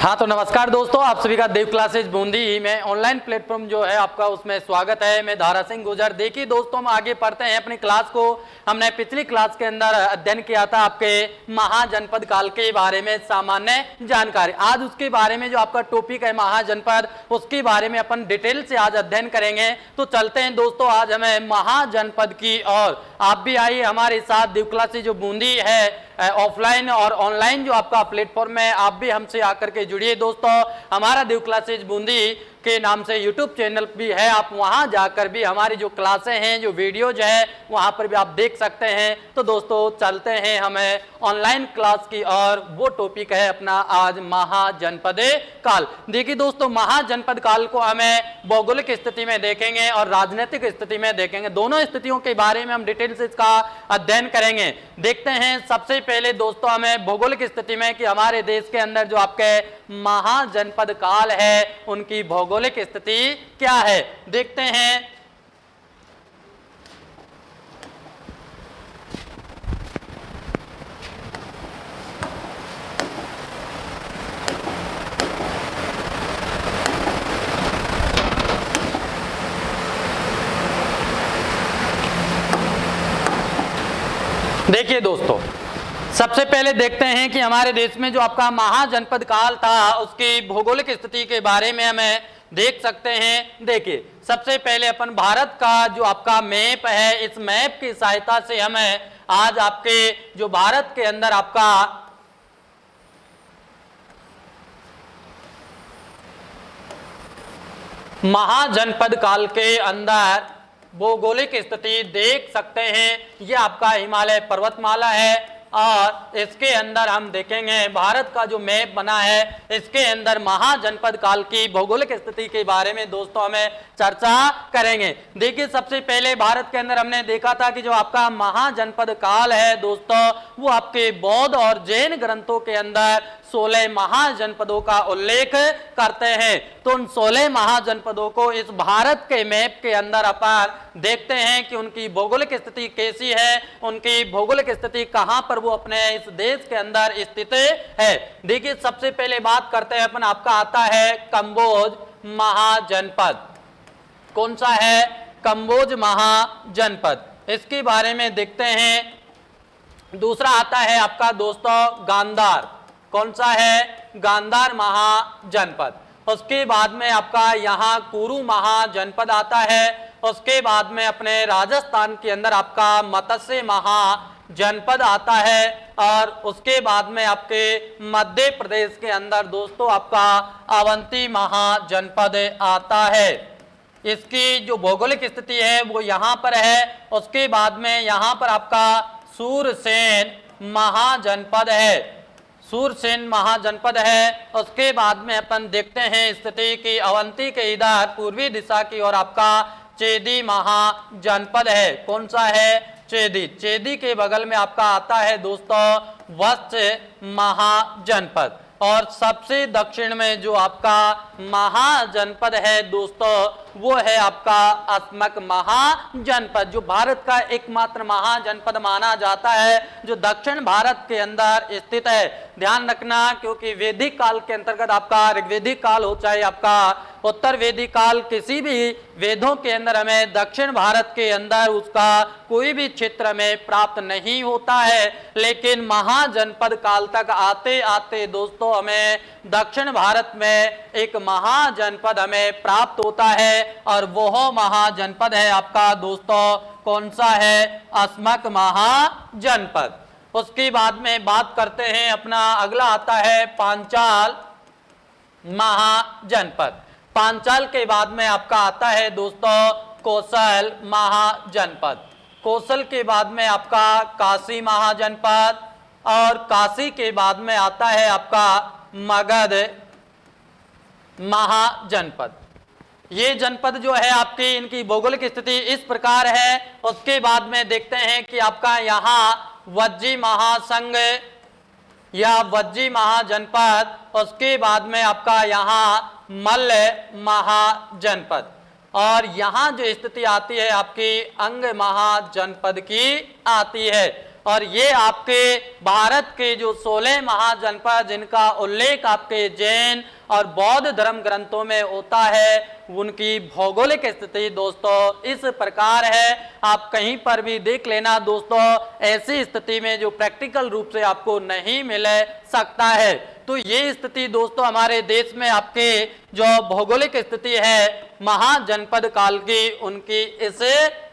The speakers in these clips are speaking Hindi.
हाँ तो नमस्कार दोस्तों, आप सभी का देव क्लासेज बूंदी में ऑनलाइन प्लेटफॉर्म जो है आपका उसमें स्वागत है। मैं धारा सिंह गुजर। देखिए दोस्तों, हम आगे पढ़ते हैं अपनी क्लास को। हमने पिछली क्लास के अंदर अध्ययन किया था आपके महाजनपद काल के बारे में सामान्य जानकारी। आज उसके बारे में जो आपका टॉपिक है महाजनपद, उसके बारे में अपन डिटेल से आज अध्ययन करेंगे। तो चलते हैं दोस्तों आज हमें महाजनपद की और आप भी आइए हमारे साथ। देव क्लासेज जो बूंदी है ऑफलाइन और ऑनलाइन जो आपका प्लेटफॉर्म है, आप भी हमसे आकर के जुड़िए दोस्तों। हमारा देव क्लासेज बूंदी के नाम से यूट्यूब चैनल भी है, आप वहां जाकर भी हमारी जो क्लासें हैं, जो वीडियोज है, वहां पर भी आप देख सकते हैं। तो दोस्तों चलते हैं हमें ऑनलाइन क्लास की और वो टॉपिक है अपना आज महाजनपद काल। देखिए दोस्तों, महाजनपद काल को हमें भौगोलिक स्थिति में देखेंगे और राजनीतिक स्थिति में देखेंगे। दोनों स्थितियों के बारे में हम डिटेल से इसका अध्ययन करेंगे। देखते हैं सबसे पहले दोस्तों हमें भौगोलिक स्थिति में कि हमारे देश के अंदर जो आपके महाजनपद काल है उनकी भौगोलिक स्थिति क्या है, देखते हैं। देखिए दोस्तों, सबसे पहले देखते हैं कि हमारे देश में जो आपका महाजनपद काल था उसकी भौगोलिक स्थिति के बारे में हमें देख सकते हैं। देखिए सबसे पहले अपन भारत का जो आपका मैप है, इस मैप की सहायता से हमें आज आपके जो भारत के अंदर आपका महाजनपद काल के अंदर भौगोलिक स्थिति देख सकते हैं। यह आपका हिमालय पर्वतमाला है और इसके अंदर हम देखेंगे भारत का जो मैप बना है, इसके अंदर महाजनपद काल की भौगोलिक स्थिति के बारे में दोस्तों हमें चर्चा करेंगे। देखिए सबसे पहले भारत के अंदर हमने देखा था कि जो आपका महाजनपद काल है दोस्तों, वो आपके बौद्ध और जैन ग्रंथों के अंदर 16 महाजनपदों का उल्लेख करते हैं। तो उन 16 महाजनपदों को इस भारत के मैप के अंदर अपन देखते हैं कि उनकी भौगोलिक स्थिति कैसी है, उनकी भौगोलिक स्थिति कहां पर वो अपने इस देश के अंदर स्थित है। देखिए सबसे पहले बात करते हैं अपन, आपका आता है कंबोज महाजनपद। कौन सा है? कंबोज महाजनपद। इसके बारे में देखते हैं। दूसरा आता है आपका दोस्तों गांधार। कौन सा है? गांधार महाजनपद। उसके बाद में आपका यहाँ कुरु महाजनपद आता है। उसके बाद में अपने राजस्थान के अंदर आपका मत्स्य महाजनपद आता है और उसके बाद में आपके मध्य प्रदेश के अंदर दोस्तों आपका अवंती महाजनपद आता है। इसकी जो भौगोलिक स्थिति है वो यहाँ पर है। उसके बाद में यहाँ पर आपका सूरसेन महाजनपद है, सूरसेन महाजनपद है। उसके बाद में अपन देखते हैं स्थिति की अवंती के इधर पूर्वी दिशा की और आपका चेदी महाजनपद है। कौन सा है? चेदी। चेदी के बगल में आपका आता है दोस्तों वत्स महाजनपद। और सबसे दक्षिण में जो आपका महाजनपद है दोस्तों वो है आपका अस्मक महाजनपद, जो भारत का एकमात्र महाजनपद माना जाता है, जो दक्षिण भारत के अंदर स्थित है। ध्यान रखना, क्योंकि वैदिक काल के अंतर्गत आपका ऋग्वेदिक काल हो चाहे आपका उत्तर वैदिक काल, किसी भी वेदों के अंदर हमें दक्षिण भारत के अंदर उसका कोई भी क्षेत्र में प्राप्त नहीं होता है। लेकिन महाजनपद काल तक आते आते दोस्तों हमें दक्षिण भारत में एक महाजनपद हमें प्राप्त होता है और वह महाजनपद है आपका दोस्तों कौन सा है? अस्मक महाजनपद। उसके बाद में बात करते हैं अपना अगला आता है पांचाल महाजनपद। पांचाल के बाद में आपका आता है दोस्तों कौशल महाजनपद। कौशल के बाद में आपका काशी महाजनपद और काशी के बाद में आता है आपका मगध महाजनपद। ये जनपद जो है आपकी इनकी भौगोलिक स्थिति इस प्रकार है। उसके बाद में देखते हैं कि आपका यहाँ वज्जी महासंघ या वज्जी महाजनपद। उसके बाद में आपका यहाँ मल्ल महाजनपद और यहाँ जो स्थिति आती है आपकी अंग महाजनपद की आती है। और ये आपके भारत के जो 16 महाजनपद जिनका उल्लेख आपके जैन और बौद्ध धर्म ग्रंथों में होता है, उनकी भौगोलिक स्थिति दोस्तों इस प्रकार है। आप कहीं पर भी देख लेना दोस्तों, ऐसी स्थिति में जो प्रैक्टिकल रूप से आपको नहीं मिल सकता है। तो ये स्थिति दोस्तों हमारे देश में आपके जो भौगोलिक स्थिति है महाजनपद काल की, उनकी इस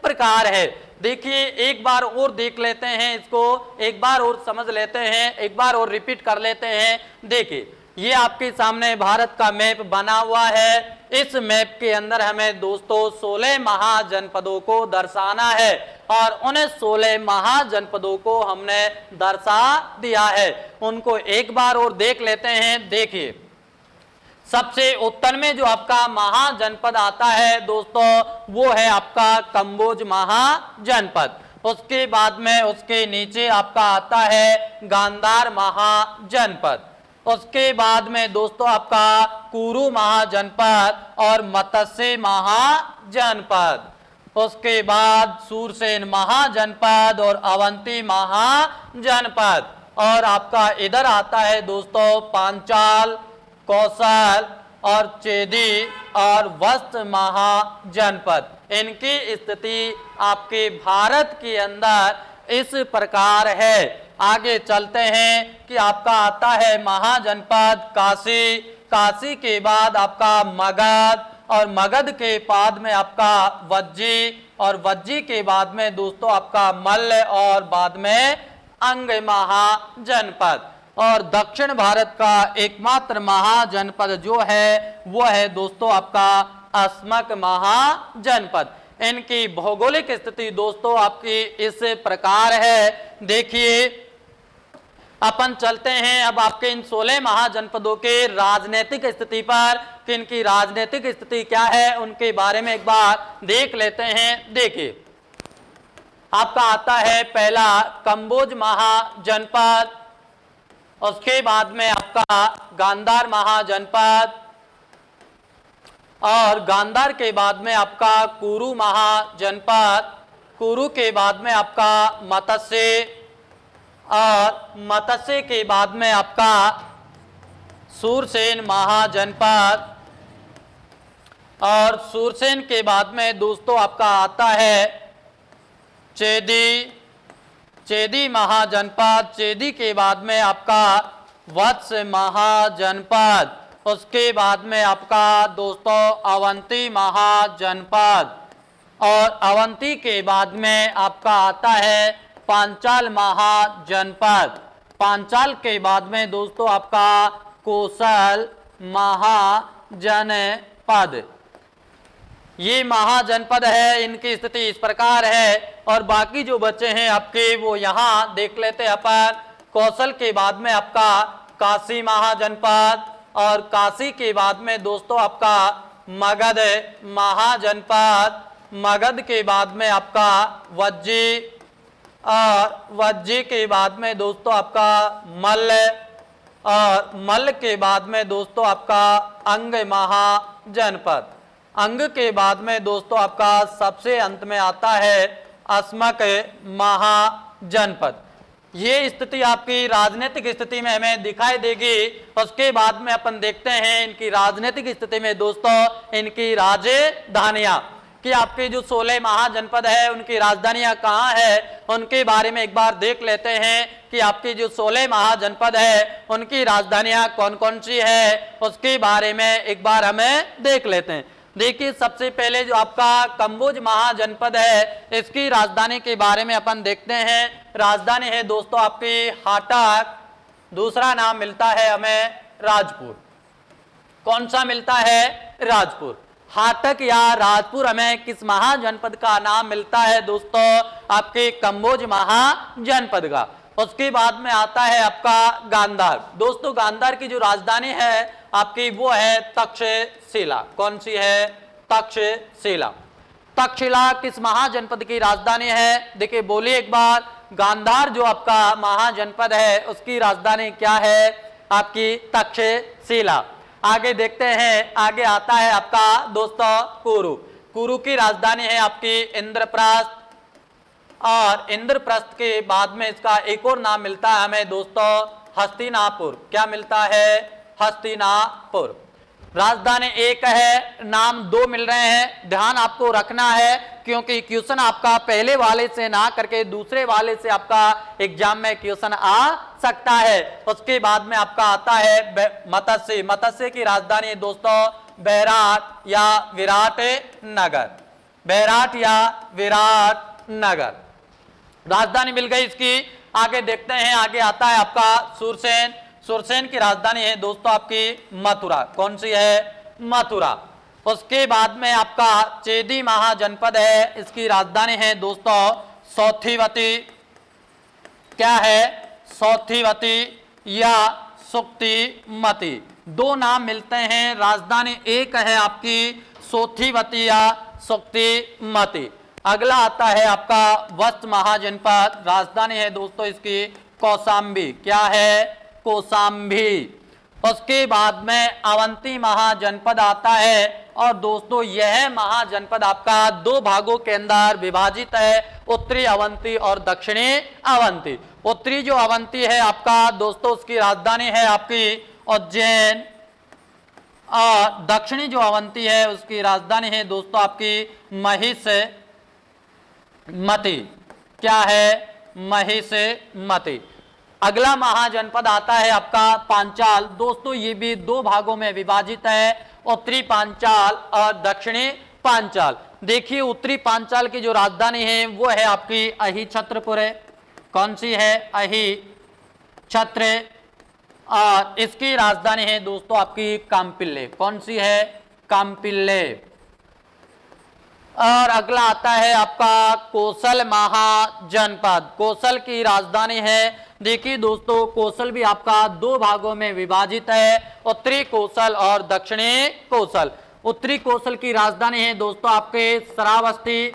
प्रकार है। देखिए एक बार और देख लेते हैं इसको, एक बार और समझ लेते हैं, एक बार और रिपीट कर लेते हैं। देखिए ये आपके सामने भारत का मैप बना हुआ है। इस मैप के अंदर हमें दोस्तों 16 महाजनपदों को दर्शाना है और उन 16 महाजनपदों को हमने दर्शा दिया है। उनको एक बार और देख लेते हैं। देखिए सबसे उत्तर में जो आपका महाजनपद आता है दोस्तों वो है आपका कंबोज महाजनपद। उसके बाद में उसके नीचे आपका आता है गांधार महाजनपद। उसके बाद में दोस्तों आपका कुरु महाजनपद और मत्स्य महाजनपद। उसके बाद सूरसेन महाजनपद और अवंती महाजनपद। और आपका इधर आता है दोस्तों पांचाल, कौशल और चेदी और वस्त्र महाजनपद। इनकी स्थिति आपके भारत के अंदर इस प्रकार है। आगे चलते हैं कि आपका आता है महाजनपद काशी। काशी के बाद आपका मगध और मगध के बाद में आपका वज्जी और वज्जी के बाद में दोस्तों आपका मल्ल और बाद में अंग महाजनपद। और दक्षिण भारत का एकमात्र महाजनपद जो है वो है दोस्तों आपका अस्मक महाजनपद। इनकी भौगोलिक स्थिति दोस्तों आपकी इस प्रकार है। देखिए अपन चलते हैं अब आपके इन 16 महाजनपदों के राजनीतिक स्थिति पर कि इनकी राजनीतिक स्थिति क्या है उनके बारे में एक बार देख लेते हैं। देखिए आपका आता है पहला कंबोज महाजनपद, उसके बाद में आपका गांधार महाजनपद और गांधार के बाद में आपका कुरु महाजनपद, कुरु के बाद में आपका मत्स्य और मत्स्य के बाद में आपका सूरसेन महाजनपद और सूरसेन के बाद में दोस्तों आपका आता है चेदी, चेदी महाजनपद। चेदी के बाद में आपका वत्स महाजनपद। उसके बाद में आपका दोस्तों अवंती महाजनपद और अवंती के बाद में आपका आता है पांचाल महाजनपद। पांचाल के बाद में दोस्तों आपका कौशल महाजनपद। ये महाजनपद है, इनकी स्थिति इस प्रकार है। और बाकी जो बच्चे हैं आपके वो यहाँ देख लेते हैं अपन। कौशल के बाद में आपका काशी महाजनपद और काशी के बाद में दोस्तों आपका मगध महाजनपद। मगध के बाद में आपका वज्जी और वज्जी के बाद में दोस्तों आपका मल्ल और मल्ल के बाद में दोस्तों आपका अंग महाजनपद। अंग के बाद में दोस्तों आपका सबसे अंत में आता है अस्मक महाजनपद। ये स्थिति आपकी राजनीतिक स्थिति में हमें दिखाई देगी। उसके बाद में अपन देखते हैं इनकी राजनीतिक स्थिति में दोस्तों इनकी राजधानियां कि आपके जो 16 महाजनपद है उनकी राजधानियां कहाँ है उनके बारे में एक बार देख लेते हैं कि आपकी जो 16 महाजनपद है उनकी राजधानियां कौन कौन सी है उसके बारे में एक बार हमें देख लेते हैं। देखिए सबसे पहले जो आपका कंबोज महाजनपद है इसकी राजधानी के बारे में अपन देखते हैं। राजधानी है दोस्तों आपकी हाटक, दूसरा नाम मिलता है हमें राजपुर। कौन सा मिलता है? राजपुर। हाटक या राजपुर हमें किस महाजनपद का नाम मिलता है दोस्तों? आपके कंबोज महाजनपद का। उसके बाद में आता है आपका गांधार। दोस्तों गांधार की जो राजधानी है आपकी वो है तक्षशिला। कौन सी है? तक्षशिला। तक्षशिला किस महाजनपद की राजधानी है? देखिए बोलिए एक बार। गांधार जो आपका महाजनपद है उसकी राजधानी क्या है? आपकी तक्षशिला। आगे देखते हैं, आगे आता है आपका दोस्तों कुरु। कुरु की राजधानी है आपकी इंद्रप्रस्थ। और इंद्रप्रस्थ के बाद में इसका एक और नाम मिलता है हमें दोस्तों हस्तिनापुर। क्या मिलता है? हस्तिनापुर। राजधानी एक है, नाम दो मिल रहे हैं, ध्यान आपको रखना है क्योंकि क्वेश्चन आपका पहले वाले से ना करके दूसरे वाले से आपका एग्जाम में क्वेश्चन आ सकता है। उसके बाद में आपका आता है मत्स्य। मत्स्य की राजधानी दोस्तों बैराट या विराट नगर। बैराट या विराट नगर राजधानी मिल गई इसकी। आगे देखते हैं, आगे आता है आपका सुरसेन। सुरसेन की राजधानी है दोस्तों आपकी मथुरा। कौन सी है? मथुरा। उसके बाद में आपका चेदी महाजनपद है, इसकी राजधानी है दोस्तों सौथिवती। क्या है? सौथिवती या सुक्तिमती। दो नाम मिलते हैं, राजधानी एक है आपकी सौथिवती या सुक्तिमती। अगला आता है आपका वस्त महाजनपद, राजधानी है दोस्तों इसकी कौशाम्बी। क्या है? कौशाम्बी। उसके बाद में अवंती महाजनपद आता है और दोस्तों यह महाजनपद आपका दो भागों के अंदर विभाजित है, उत्तरी अवंती और दक्षिणी अवंती। उत्तरी जो अवंती है आपका दोस्तों उसकी राजधानी है आपकी उज्जैन और दक्षिणी जो अवंती है उसकी राजधानी है दोस्तों आपकी महिषमती। क्या है? महिषमती। अगला महाजनपद आता है आपका पांचाल। दोस्तों ये भी दो भागों में विभाजित है, उत्तरी पांचाल और दक्षिणी पांचाल। देखिए उत्तरी पांचाल की जो राजधानी है वो है आपकी अहिछत्रपुर है। कौन सी है? अहिछत्र। और इसकी राजधानी है दोस्तों आपकी काम्पिल्ले। कौन सी है? काम्पिल्ले। और अगला आता है आपका कोसल महाजनपद। कोसल की राजधानी है, देखिए दोस्तों कोसल भी आपका दो भागों में विभाजित है, उत्तरी कोसल और दक्षिणी कोसल। उत्तरी कोसल की राजधानी है दोस्तों आपके श्रावस्ती।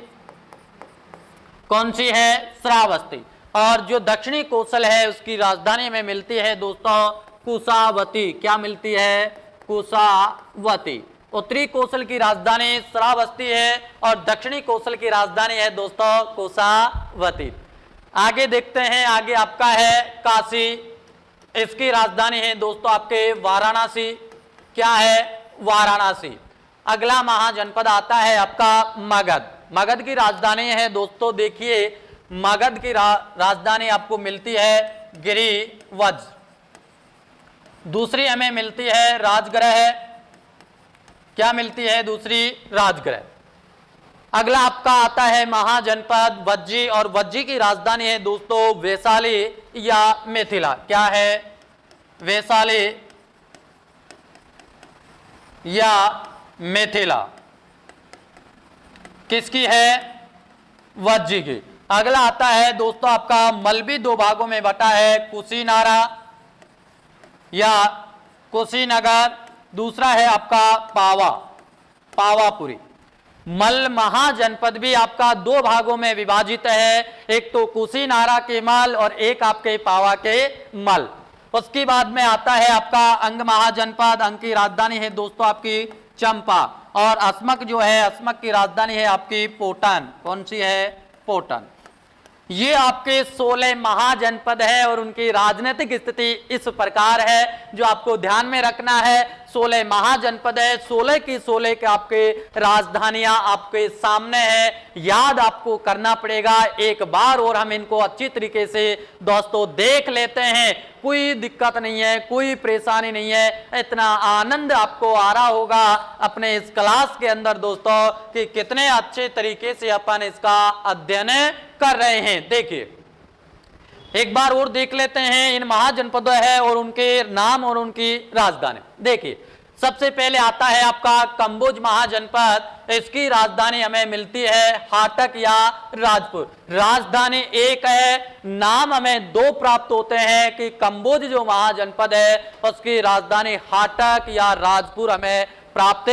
कौन सी है? श्रावस्ती। और जो दक्षिणी कोसल है उसकी राजधानी में मिलती है दोस्तों कुशावती। क्या मिलती है? कुशावती। उत्तरी कोसल की राजधानी श्रावस्ती है और दक्षिणी कोसल की राजधानी है दोस्तों कुशावती। आगे देखते हैं, आगे आपका है काशी। इसकी राजधानी है दोस्तों आपके वाराणसी। क्या है? वाराणसी। अगला महाजनपद आता है आपका मगध। मगध की राजधानी है दोस्तों, देखिए मगध की राजधानी आपको मिलती है गिरिवज। दूसरी हमें मिलती है राजगृह। क्या मिलती है? दूसरी राजगृह। अगला आपका आता है महाजनपद वज्जी और वज्जी की राजधानी है दोस्तों वैशाली या मिथिला। क्या है? वैशाली या मिथिला। किसकी है? वज्जी की। अगला आता है दोस्तों आपका मलबी दो भागों में बटा है, कुशीनारा या कुशीनगर। दूसरा है आपका पावा, पावापुरी। मल महाजनपद भी आपका दो भागों में विभाजित है, एक तो कुशीनारा के मल और एक आपके पावा के मल। उसके बाद में आता है आपका अंग महाजनपद। अंग की राजधानी है दोस्तों आपकी चंपा और अस्मक जो है अस्मक की राजधानी है आपकी पोटन। कौन सी है? पोटन। ये आपके 16 महाजनपद है और उनकी राजनीतिक स्थिति इस प्रकार है जो आपको ध्यान में रखना है। 16 महाजनपद है, 16 की 16 के आपके राजधानियां आपके सामने है, याद आपको करना पड़ेगा एक बार और हम इनको अच्छी तरीके से दोस्तों देख लेते हैं। कोई दिक्कत नहीं है, कोई परेशानी नहीं है, इतना आनंद आपको आ रहा होगा अपने इस क्लास के अंदर दोस्तों कि कितने अच्छे तरीके से अपन इसका अध्ययन कर रहे हैं। देखिए एक बार और देख लेते हैं इन महाजनपदों है और उनके नाम और उनकी राजधानी। देखिए सबसे पहले आता है आपका कंबोज महाजनपद। इसकी राजधानी हमें मिलती है हाटक या राजपुर। राजधानी एक है, नाम हमें दो प्राप्त होते हैं कि कंबोज जो महाजनपद है उसकी राजधानी हाटक या राजपुर हमें प्राप्त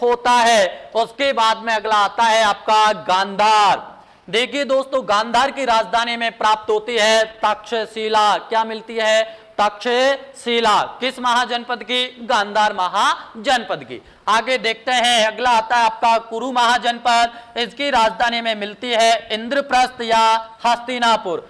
होता है। उसके बाद में अगला आता है आपका गांधार। देखिए दोस्तों गांधार की राजधानी में प्राप्त होती है तक्षशिला। क्या मिलती है? तक्षशिला किस महाजनपद की? गांधार महाजनपद की। आगे देखते हैं, अगला आता है आपका कुरु महाजनपद। इसकी राजधानी में मिलती है इंद्रप्रस्थ या हस्तिनापुर।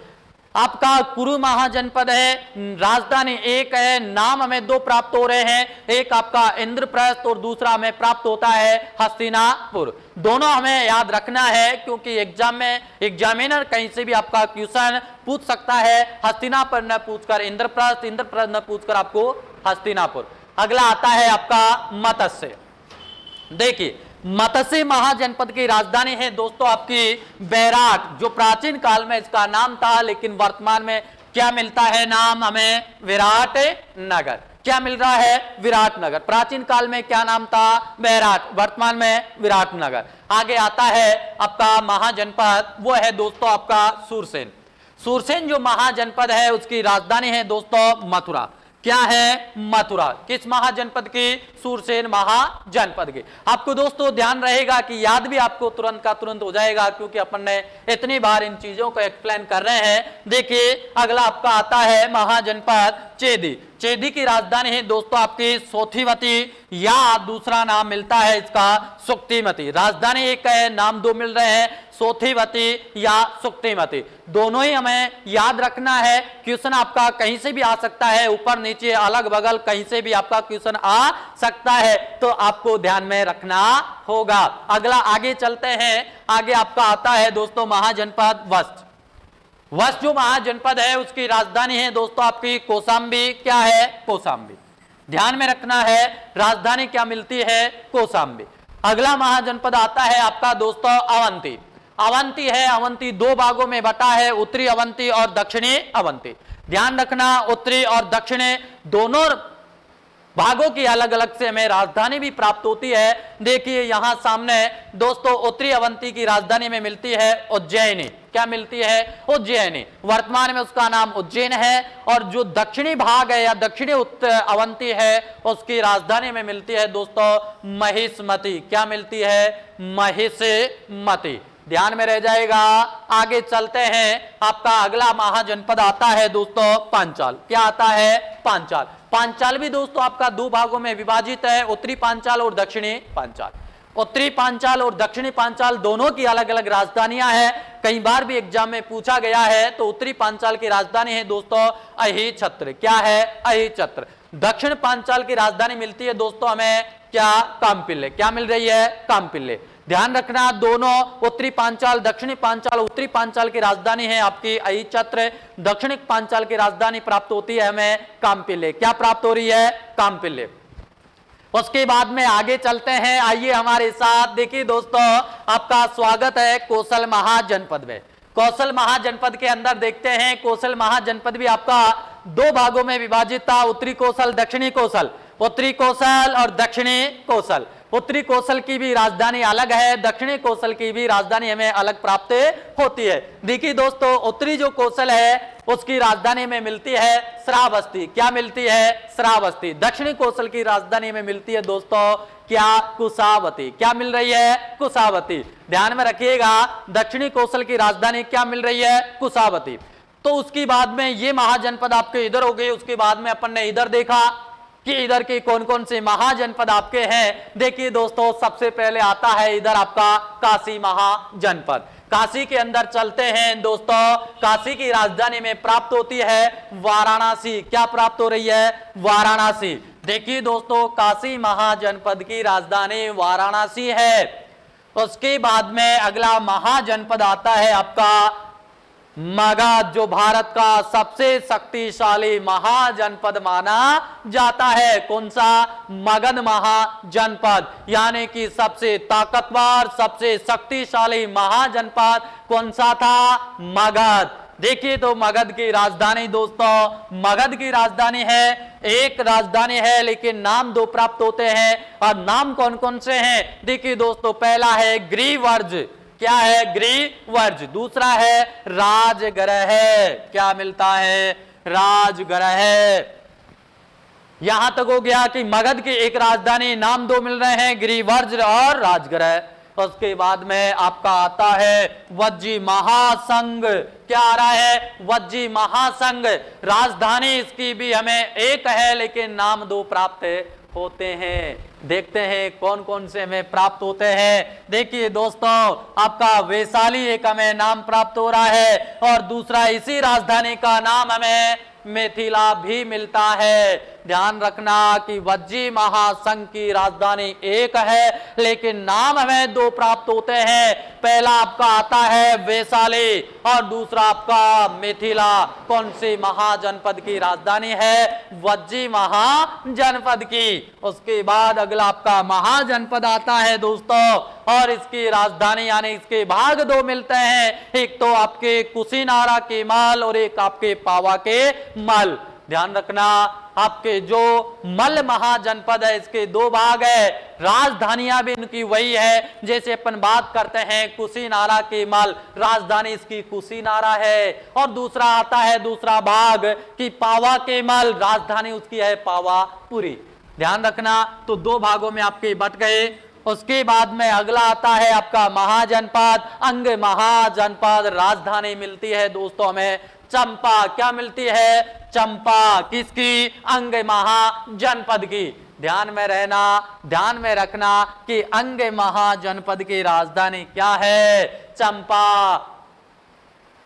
आपका कुरु महाजनपद है, राजधानी एक है, नाम हमें दो प्राप्त हो रहे हैं, एक आपका इंद्रप्रस्थ और दूसरा हमें प्राप्त होता है हस्तिनापुर। दोनों हमें याद रखना है क्योंकि एग्जाम में एग्जामिनर कहीं से भी आपका क्वेश्चन पूछ सकता है, हस्तिनापुर न पूछकर इंद्रप्रस्थ, इंद्रप्रस्थ न पूछकर आपको हस्तिनापुर। अगला आता है आपका मत्स्य। देखिए मत्स्य महाजनपद की राजधानी है दोस्तों आपकी बैराट, जो प्राचीन काल में इसका नाम था, लेकिन वर्तमान में क्या मिलता है नाम हमें? विराट नगर। क्या मिल रहा है? विराट नगर। प्राचीन काल में क्या नाम था? बैराट, वर्तमान में विराट नगर। आगे आता है आपका महाजनपद, वो है दोस्तों आपका सूरसेन। सूरसेन जो महाजनपद है उसकी राजधानी है दोस्तों मथुरा। क्या है? मथुरा। किस महाजनपद की? सूरसेन महाजनपद की। आपको दोस्तों ध्यान रहेगा कि याद भी आपको तुरंत का तुरंत हो जाएगा क्योंकि अपन ने इतनी बार इन चीजों को एक्सप्लेन कर रहे हैं। देखिए अगला आपका आता है महाजनपद चेदी। चेदी की राजधानी है दोस्तों आपकी सोथिवती या दूसरा नाम मिलता है इसका सुक्तिमती। राजधानी एक है, नाम दो मिल रहे हैं, सोथिवती या सुक्तिमती। दोनों ही हमें याद रखना है। क्वेश्चन आपका कहीं से भी आ सकता है, ऊपर नीचे अलग बगल कहीं से भी आपका क्वेश्चन आ सकता है, तो आपको ध्यान में रखना होगा। अगला आगे चलते हैं, आगे आपका आता है दोस्तों महाजनपद वस्त। वस्त जो महाजनपद है उसकी राजधानी है दोस्तों आपकी कौशाम्बी। क्या है? कौशाम्बी। ध्यान में रखना है, राजधानी क्या मिलती है? कौशाम्बी। अगला महाजनपद आता है आपका दोस्तों अवंती। अवंती है, अवंती दो भागों में बटा है, उत्तरी अवंती और दक्षिणी अवंती। ध्यान रखना, उत्तरी और दक्षिणी दोनों भागों की अलग अलग से हमें राजधानी भी प्राप्त होती है। देखिए यहां सामने दोस्तों उत्तरी अवंती की राजधानी में मिलती है उज्जैनी। क्या मिलती है? उज्जैनी। वर्तमान में उसका नाम उज्जैन है। और जो दक्षिणी भाग है या दक्षिणी अवंती है उसकी राजधानी में मिलती है दोस्तों महिष्मती। क्या मिलती है? महिष्मती। ध्यान में रह जाएगा। आगे चलते हैं, आपका अगला महाजनपद आता है दोस्तों पांचाल। क्या आता है? पांचाल। पांचाल भी दोस्तों आपका दो भागों में विभाजित है, उत्तरी पांचाल और दक्षिणी पांचाल। उत्तरी पांचाल और दक्षिणी पांचाल दोनों की अलग अलग राजधानियां हैं। कई बार भी एग्जाम में पूछा गया है। तो उत्तरी पांचाल की राजधानी है दोस्तों अहिछत्र। क्या है? अहिछत्र। दक्षिण पांचाल की राजधानी मिलती है दोस्तों हमें क्या? कामपिल्ले। क्या मिल रही है? कामपिल्ले। ध्यान रखना, दोनों उत्तरी पांचाल दक्षिणी पांचाल, उत्तरी पांचाल की राजधानी है आपकी अहिछत्र, दक्षिणी पांचाल की राजधानी प्राप्त होती है हमें कामपिल्ले। क्या प्राप्त हो रही है? कामपिल्ले। उसके बाद में आगे चलते हैं, आइए हमारे साथ। देखिए दोस्तों आपका स्वागत है कौशल महाजनपद में। कौशल महाजनपद के अंदर देखते हैं, कौशल महाजनपद भी आपका दो भागों में विभाजित था, उत्तरी कौशल दक्षिणी कौशल। उत्तरी कौशल और दक्षिणी कौशल। उत्तरी कौशल की भी राजधानी अलग है, दक्षिणी कौशल की भी राजधानी हमें अलग प्राप्त होती है। देखिए दोस्तों उत्तरी जो कौशल है उसकी राजधानी में मिलती है श्रावस्ती। क्या मिलती है? श्रावस्ती। दक्षिणी कौशल की राजधानी में मिलती है दोस्तों क्या? कुशावती। क्या मिल रही है? कुशावती। ध्यान में रखिएगा, दक्षिणी कौशल की राजधानी क्या मिल रही है? कुशावती। तो उसके बाद में ये महाजनपद आपके इधर हो गए। उसके बाद में अपन ने इधर देखा कि इधर के कौन कौन से महाजनपद आपके हैं। देखिए दोस्तों सबसे पहले आता है इधर आपका काशी महाजनपद। काशी के अंदर चलते हैं दोस्तों। काशी की राजधानी में प्राप्त होती है वाराणसी। क्या प्राप्त हो रही है? वाराणसी। देखिए दोस्तों काशी महाजनपद की राजधानी वाराणसी है। उसके बाद में अगला महाजनपद आता है आपका मगध, जो भारत का सबसे शक्तिशाली महाजनपद माना जाता है। कौन सा? मगध महाजनपद, यानी कि सबसे ताकतवर सबसे शक्तिशाली महाजनपद कौन सा था? मगध। देखिए तो मगध की राजधानी दोस्तों, मगध की राजधानी है, एक राजधानी है लेकिन नाम दो प्राप्त होते हैं। और नाम कौन कौन से हैं? देखिए दोस्तों पहला है गिरिवर्ज। क्या है? गिरिवर्ज। दूसरा है राजगृह। क्या मिलता है? राजगृह। यहां तक हो गया कि मगध की एक राजधानी, नाम दो मिल रहे हैं गिरिवर्ज और राजगृह। उसके बाद में आपका आता है वज्जी महासंघ। क्या आ रहा है? वज्जी महासंघ। राजधानी इसकी भी हमें एक है लेकिन नाम दो प्राप्त होते हैं। देखते हैं कौन कौन से हमें प्राप्त होते हैं। देखिए दोस्तों, आपका वैशाली एक हमें नाम प्राप्त हो रहा है और दूसरा इसी राजधानी का नाम हमें मिथिला भी मिलता है। ध्यान रखना कि वज्जी महासंघ की राजधानी एक है लेकिन नाम हमें दो प्राप्त होते हैं। पहला आपका आता है वैशाली और दूसरा आपका मिथिला। कौन सी महाजनपद की राजधानी है? वज्जी महाजनपद की। उसके बाद अगला आपका महाजनपद आता है दोस्तों और इसकी राजधानी यानी इसके भाग दो मिलते हैं। एक तो आपके कुशीनारा के मल और एक आपके पावा के मल। ध्यान रखना, आपके जो मल महाजनपद है इसके दो भाग है। राजधानियां भी इनकी वही है। जैसे अपन बात करते हैं कुशीनारा की मल, राजधानी इसकी कुशीनारा है। और दूसरा आता है दूसरा भाग कि पावा के मल, राजधानी उसकी है पावापुरी। ध्यान रखना, तो दो भागों में आपके बट गए। उसके बाद में अगला आता है आपका महाजनपद, अंग महाजनपद। राजधानी मिलती है दोस्तों हमें चंपा। क्या मिलती है? चंपा। किसकी? अंग महाजनपद की। ध्यान में रहना, ध्यान में रखना कि अंग महाजनपद की राजधानी क्या है? चंपा।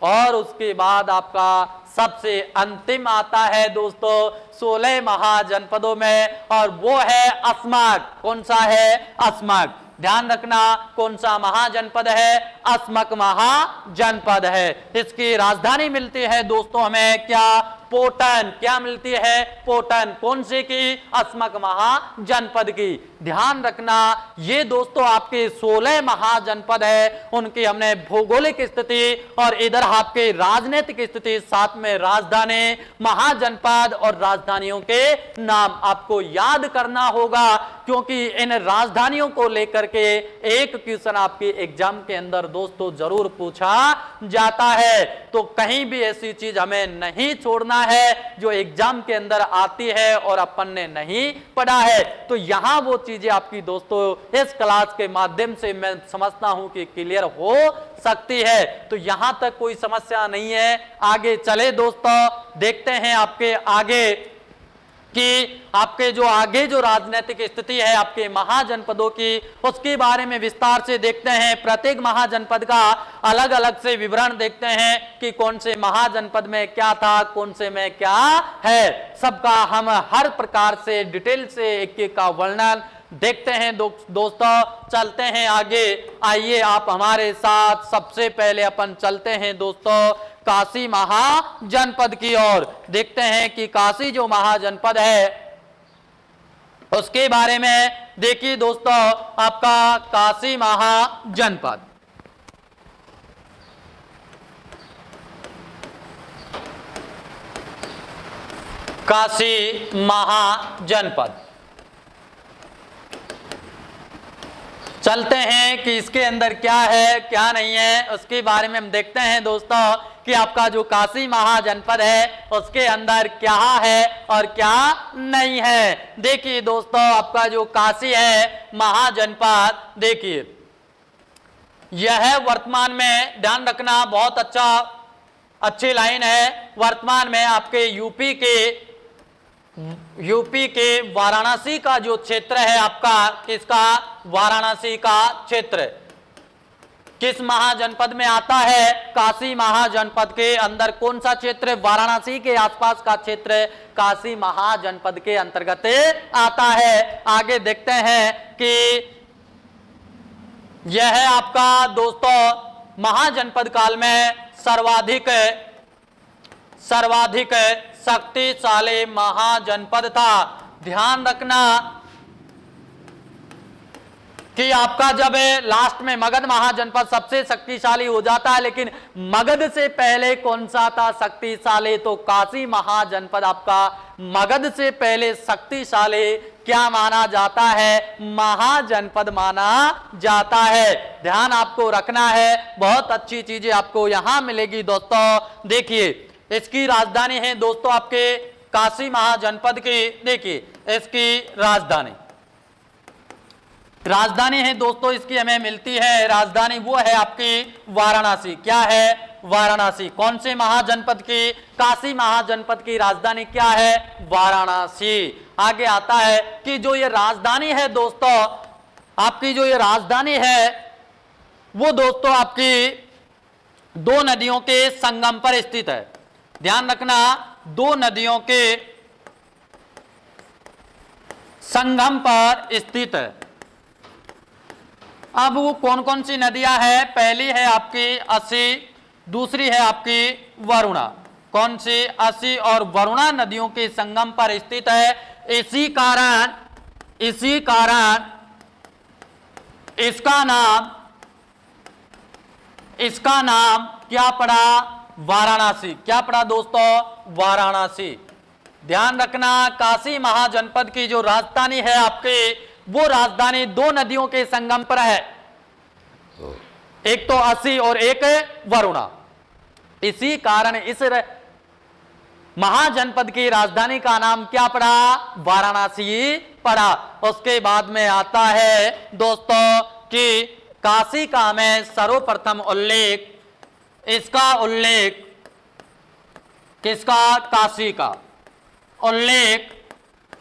और उसके बाद आपका सबसे अंतिम आता है दोस्तों 16 महाजनपदों में और वो है अस्मक। कौन सा है? अस्मक। ध्यान रखना, कौन सा महाजनपद है? अस्मक महाजनपद है। इसकी राजधानी मिलती है दोस्तों हमें क्या? पोटन। क्या मिलती है? पोटन। कौन से की? अस्मक महाजनपद की। ध्यान रखना, ये दोस्तों आपके 16 महाजनपद है, उनकी हमने भौगोलिक स्थिति और इधर आपके राजनीतिक स्थिति, साथ में राजधानी, महाजनपद और राजधानियों के नाम आपको याद करना होगा क्योंकि इन राजधानियों को लेकर के एक क्वेश्चन आपके एग्जाम के अंदर दोस्तों जरूर पूछा जाता है। तो कहीं भी ऐसी चीज हमें नहीं छोड़ना है जो एग्जाम के अंदर आती है और अपन ने नहीं पढ़ा है। तो यहां वो चीजें आपकी दोस्तों इस क्लास के माध्यम से मैं समझता हूं कि क्लियर हो सकती है। तो यहां तक कोई समस्या नहीं है। आगे चले दोस्तों, देखते हैं आपके आगे कि आपके जो आगे जो राजनीतिक स्थिति है आपके महाजनपदों की, उसके बारे में विस्तार से देखते हैं। प्रत्येक महाजनपद का अलग अलग से विवरण देखते हैं कि कौन से महाजनपद में क्या था, कौन से में क्या है। सबका हम हर प्रकार से डिटेल से एक का वर्णन देखते हैं दोस्तों। चलते हैं आगे, आइए आप हमारे साथ। सबसे पहले अपन चलते हैं दोस्तों काशी महाजनपद की ओर। देखते हैं कि काशी जो महाजनपद है उसके बारे में देखिए दोस्तों। आपका काशी महाजनपद, काशी महाजनपद चलते हैं कि इसके अंदर क्या है क्या नहीं है, उसके बारे में हम देखते हैं दोस्तों कि आपका जो काशी महाजनपद है उसके अंदर क्या है और क्या नहीं है। देखिए दोस्तों, आपका जो काशी है महाजनपद, देखिए यह वर्तमान में, ध्यान रखना बहुत अच्छी लाइन है, वर्तमान में आपके यूपी के वाराणसी का जो क्षेत्र है आपका, किसका? वाराणसी का क्षेत्र किस महाजनपद में आता है? काशी महाजनपद के अंदर। कौन सा क्षेत्र? वाराणसी के आसपास का क्षेत्र काशी महाजनपद के अंतर्गत आता है। आगे देखते हैं कि यह आपका दोस्तों महाजनपद काल में सर्वाधिक शक्तिशाली महाजनपद था। ध्यान रखना कि आपका जब लास्ट में मगध महाजनपद सबसे शक्तिशाली हो जाता है, लेकिन मगध से पहले कौन सा था शक्तिशाली? तो काशी महाजनपद आपका मगध से पहले शक्तिशाली क्या माना जाता है? महाजनपद माना जाता है। ध्यान आपको रखना है, बहुत अच्छी चीजें आपको यहां मिलेगी दोस्तों। देखिए इसकी राजधानी है दोस्तों आपके काशी महाजनपद की, देखिए इसकी राजधानी राजधानी है दोस्तों इसकी हमें मिलती है, राजधानी वो है आपकी वाराणसी। क्या है? वाराणसी। कौन से महाजनपद की? काशी महाजनपद की राजधानी क्या है? वाराणसी। आगे आता है कि जो ये राजधानी है दोस्तों, आपकी जो ये राजधानी है वो दोस्तों आपकी दो नदियों के संगम पर स्थित है। ध्यान रखना, दो नदियों के संगम पर स्थित है। अब वो कौन कौन सी नदियां हैं? पहली है आपकी असी, दूसरी है आपकी वरुणा। कौन सी? असी और वरुणा नदियों के संगम पर स्थित है। इसी कारण इसका नाम क्या पड़ा? वाराणसी। क्या पड़ा दोस्तों? वाराणसी। ध्यान रखना, काशी महाजनपद की जो राजधानी है आपकी, वो राजधानी दो नदियों के संगम पर है, एक तो असी और एक वरुणा। इसी कारण इस महाजनपद की राजधानी का नाम क्या पड़ा? वाराणसी पड़ा। उसके बाद में आता है दोस्तों कि काशी का हमें सर्वप्रथम उल्लेख, इसका उल्लेख किसका? काशी का उल्लेख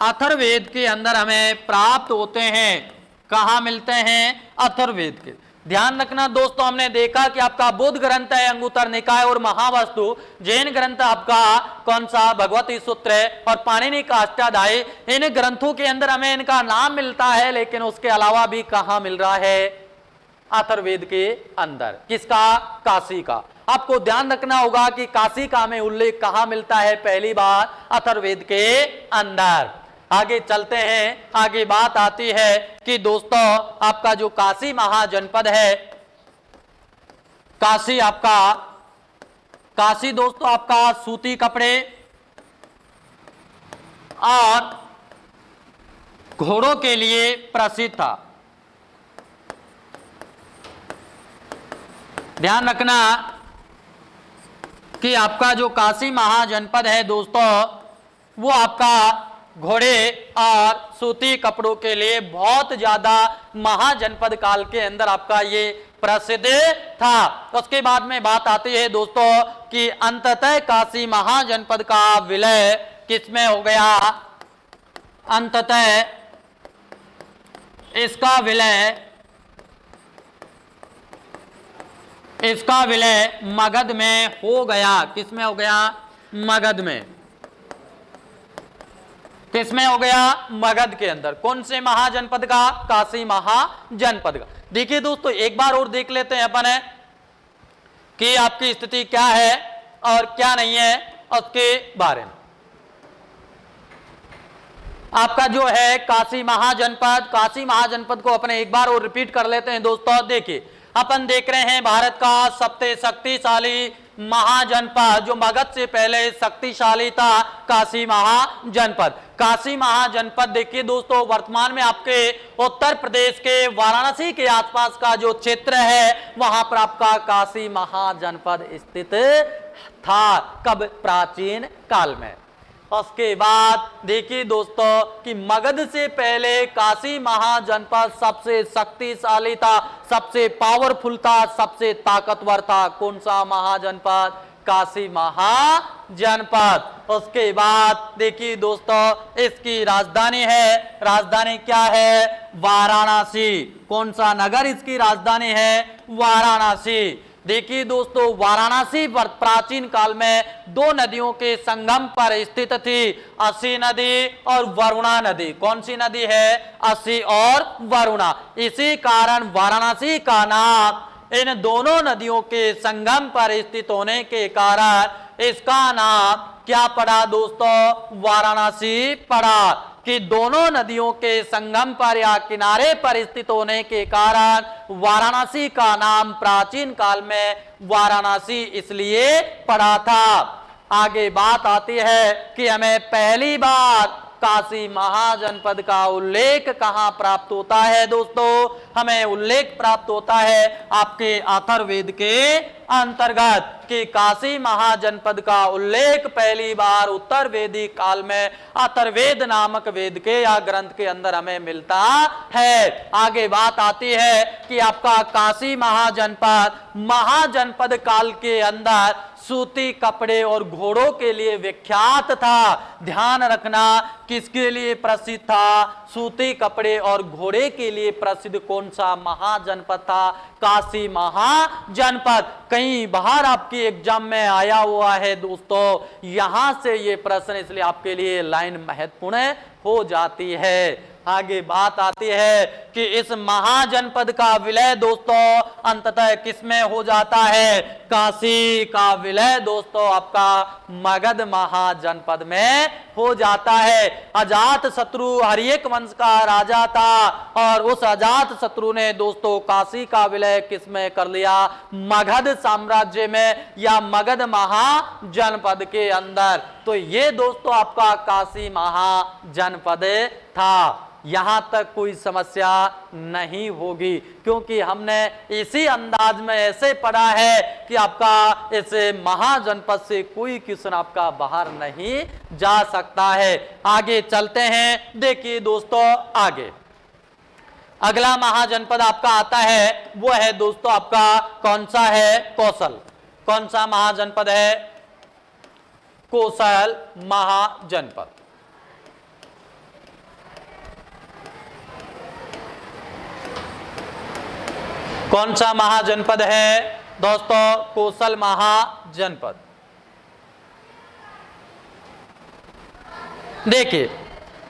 अथर्ववेद के अंदर हमें प्राप्त होते हैं। कहां मिलते हैं? अथर्ववेद के। ध्यान रखना दोस्तों, हमने देखा कि आपका बुद्ध ग्रंथ है अंगुत्तर निकाय और महावास्तु, जैन ग्रंथ आपका कौन सा? भगवती सूत्र है, और पाणिनि का अष्टाध्यायी। इन ग्रंथों के अंदर हमें इनका नाम मिलता है, लेकिन उसके अलावा भी कहां मिल रहा है? अथर्ववेद के अंदर। किसका? काशी का। आपको ध्यान रखना होगा कि काशी का हमें उल्लेख कहां मिलता है? पहली बार अथर्ववेद के अंदर। आगे चलते हैं, आगे बात आती है कि दोस्तों आपका जो काशी महाजनपद है, काशी दोस्तों आपका सूती कपड़े और घोड़ों के लिए प्रसिद्ध था। ध्यान रखना कि आपका जो काशी महाजनपद है दोस्तों, वो आपका घोड़े और सूती कपड़ों के लिए बहुत ज्यादा महाजनपद काल के अंदर आपका ये प्रसिद्ध था। उसके बाद में बात आती है दोस्तों कि अंततः काशी महाजनपद का विलय किसमें हो गया? अंततः इसका विलय मगध में हो गया। किसमें हो गया? मगध में। किसमें हो गया? मगध के अंदर। कौन से महाजनपद का? काशी महाजनपद का। देखिए दोस्तों, एक बार और देख लेते हैं अपन कि आपकी स्थिति क्या है और क्या नहीं है उसके बारे में। आपका जो है काशी महाजनपद को अपने एक बार और रिपीट कर लेते हैं दोस्तों। देखिए, अपन देख रहे हैं भारत का सबसे शक्तिशाली महाजनपद, जो मगध से पहले शक्तिशाली था, काशी महाजनपद। काशी महाजनपद देखिए दोस्तों, वर्तमान में आपके उत्तर प्रदेश के वाराणसी के आसपास का जो क्षेत्र है, वहां पर आपका काशी महाजनपद स्थित था। कब? प्राचीन काल में। उसके बाद देखिए दोस्तों कि मगध से पहले काशी महाजनपद सबसे शक्तिशाली था, सबसे पावरफुल था, सबसे ताकतवर था। कौन सा महाजनपद? काशी महाजनपद। उसके बाद देखिए दोस्तों, इसकी राजधानी है, राजधानी क्या है? वाराणसी। कौन सा नगर इसकी राजधानी है? वाराणसी। देखिए दोस्तों, वाराणसी प्राचीन काल में दो नदियों के संगम पर स्थित थी, असी नदी और वरुणा नदी। कौन सी नदी है? असी और वरुणा। इसी कारण वाराणसी का नाम इन दोनों नदियों के संगम पर स्थित होने के कारण इसका नाम क्या पड़ा दोस्तों? वाराणसी पड़ा। कि दोनों नदियों के संगम पर या किनारे पर स्थित होने के कारण वाराणसी का नाम प्राचीन काल में वाराणसी इसलिए पड़ा था। आगे बात आती है कि हमें पहली बार काशी महाजनपद का उल्लेख कहां प्राप्त होता है दोस्तों? हमें उल्लेख प्राप्त होता है आपके अथर्ववेद के अंतर्गत कि काशी महाजनपद का उल्लेख पहली बार उत्तर वैदिक काल में अथर्ववेद नामक वेद के या ग्रंथ के अंदर हमें मिलता है। आगे बात आती है कि आपका काशी महाजनपद काल के अंदर सूती कपड़े और घोड़ों के लिए विख्यात था। ध्यान रखना, किसके लिए प्रसिद्ध था? सूती कपड़े और घोड़े के लिए प्रसिद्ध कौन सा महाजनपद था? काशी महाजनपद। कहीं बाहर आपकी एग्जाम में आया हुआ है दोस्तों, यहां से ये प्रश्न, इसलिए आपके लिए लाइन महत्वपूर्ण हो जाती है। आगे बात आती है कि इस महाजनपद का विलय दोस्तों अंततः किसमें हो जाता है? काशी का विलय दोस्तों आपका मगध महाजनपद में हो जाता है। अजात शत्रु हर्यक वंश का राजा था और उस अजात शत्रु ने दोस्तों काशी का विलय किसमें कर लिया? मगध साम्राज्य में या मगध महाजनपद के अंदर। तो ये दोस्तों आपका काशी महाजनपद था। यहां तक कोई समस्या नहीं होगी, क्योंकि हमने इसी अंदाज में ऐसे पढ़ा है कि आपका इस महाजनपद से कोई क्वेश्चन आपका बाहर नहीं जा सकता है। आगे चलते हैं, देखिए दोस्तों आगे अगला महाजनपद आपका आता है, वो है दोस्तों आपका कौन सा है? कौशल। कौन सा महाजनपद है? कौशल महाजनपद। कौन सा महाजनपद है दोस्तों? कौशल महाजनपद। देखिए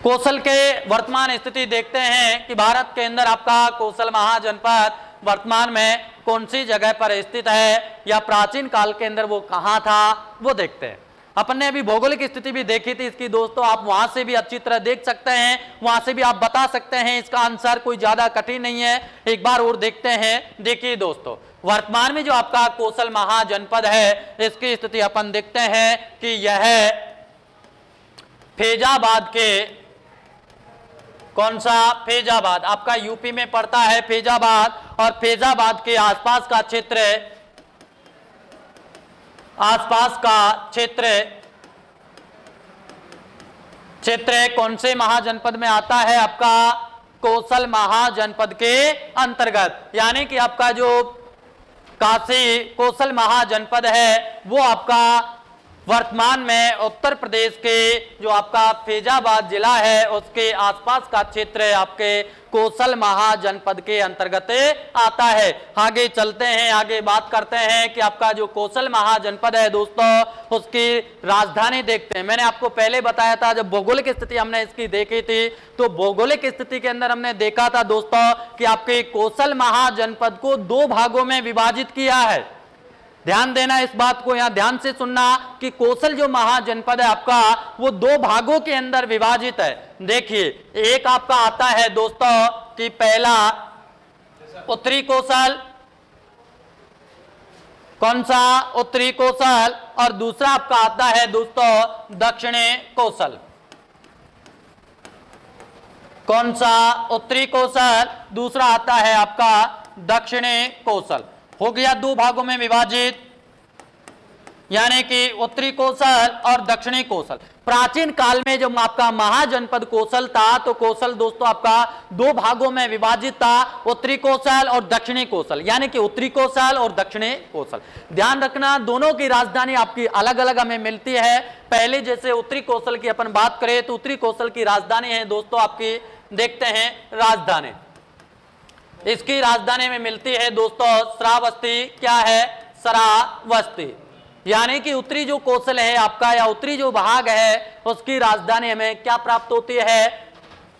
कौशल के वर्तमान स्थिति देखते हैं कि भारत के अंदर आपका कौशल महाजनपद वर्तमान में कौन सी जगह पर स्थित है या प्राचीन काल के अंदर वो कहां था, वो देखते हैं। अपन ने अभी भौगोलिक स्थिति भी देखी थी इसकी दोस्तों, आप वहां से भी अच्छी तरह देख सकते हैं, वहां से भी आप बता सकते हैं। इसका आंसर कोई ज्यादा कठिन नहीं है, एक बार और देखते हैं। देखिए दोस्तों वर्तमान में जो आपका कौशल महाजनपद है इसकी स्थिति अपन देखते हैं कि यह फैजाबाद के, कौन सा? फैजाबाद आपका यूपी में पड़ता है फैजाबाद, और फैजाबाद के आसपास का क्षेत्र, आसपास का क्षेत्र कौन से महाजनपद में आता है? आपका कौशल महाजनपद के अंतर्गत। यानी कि आपका जो काशी कौशल महाजनपद है वो आपका वर्तमान में उत्तर प्रदेश के जो आपका फैजाबाद जिला है उसके आसपास का क्षेत्र आपके कौशल महाजनपद के अंतर्गत आता है। आगे चलते हैं, आगे बात करते हैं कि आपका जो कौशल महाजनपद है दोस्तों उसकी राजधानी देखते हैं। मैंने आपको पहले बताया था, जब भौगोलिक स्थिति हमने इसकी देखी थी तो भौगोलिक स्थिति के अंदर हमने देखा था दोस्तों कि आपके कौशल महाजनपद को दो भागों में विभाजित किया है। ध्यान देना इस बात को, यहां ध्यान से सुनना कि कौशल जो महाजनपद है आपका वो दो भागों के अंदर विभाजित है। देखिए एक आपका आता है दोस्तों कि पहला उत्तरी कौशल, कौन सा? उत्तरी कौशल, और दूसरा आपका आता है दोस्तों दक्षिणी कौशल। कौन सा? उत्तरी कौशल, दूसरा आता है आपका दक्षिणी कौशल। हो गया दो भागों में विभाजित, यानी कि उत्तरी कौशल और दक्षिणी कौशल। प्राचीन काल में जब आपका महाजनपद कौशल था तो कौशल दोस्तों आपका दो भागों में विभाजित था, उत्तरी कौशल और दक्षिणी कौशल, यानी कि उत्तरी कौशल और दक्षिणी कौशल। ध्यान रखना दोनों की राजधानी आपकी अलग अलग हमें मिलती है। पहले जैसे उत्तरी कौशल की अपन बात करें तो उत्तरी कौशल की राजधानी है दोस्तों आपकी, देखते हैं राजधानी, इसकी राजधानी में मिलती है दोस्तों श्रावस्ती। क्या है? श्रावस्ती। यानी कि उत्तरी जो कौशल है आपका या उत्तरी जो भाग है उसकी राजधानी हमें क्या प्राप्त होती है?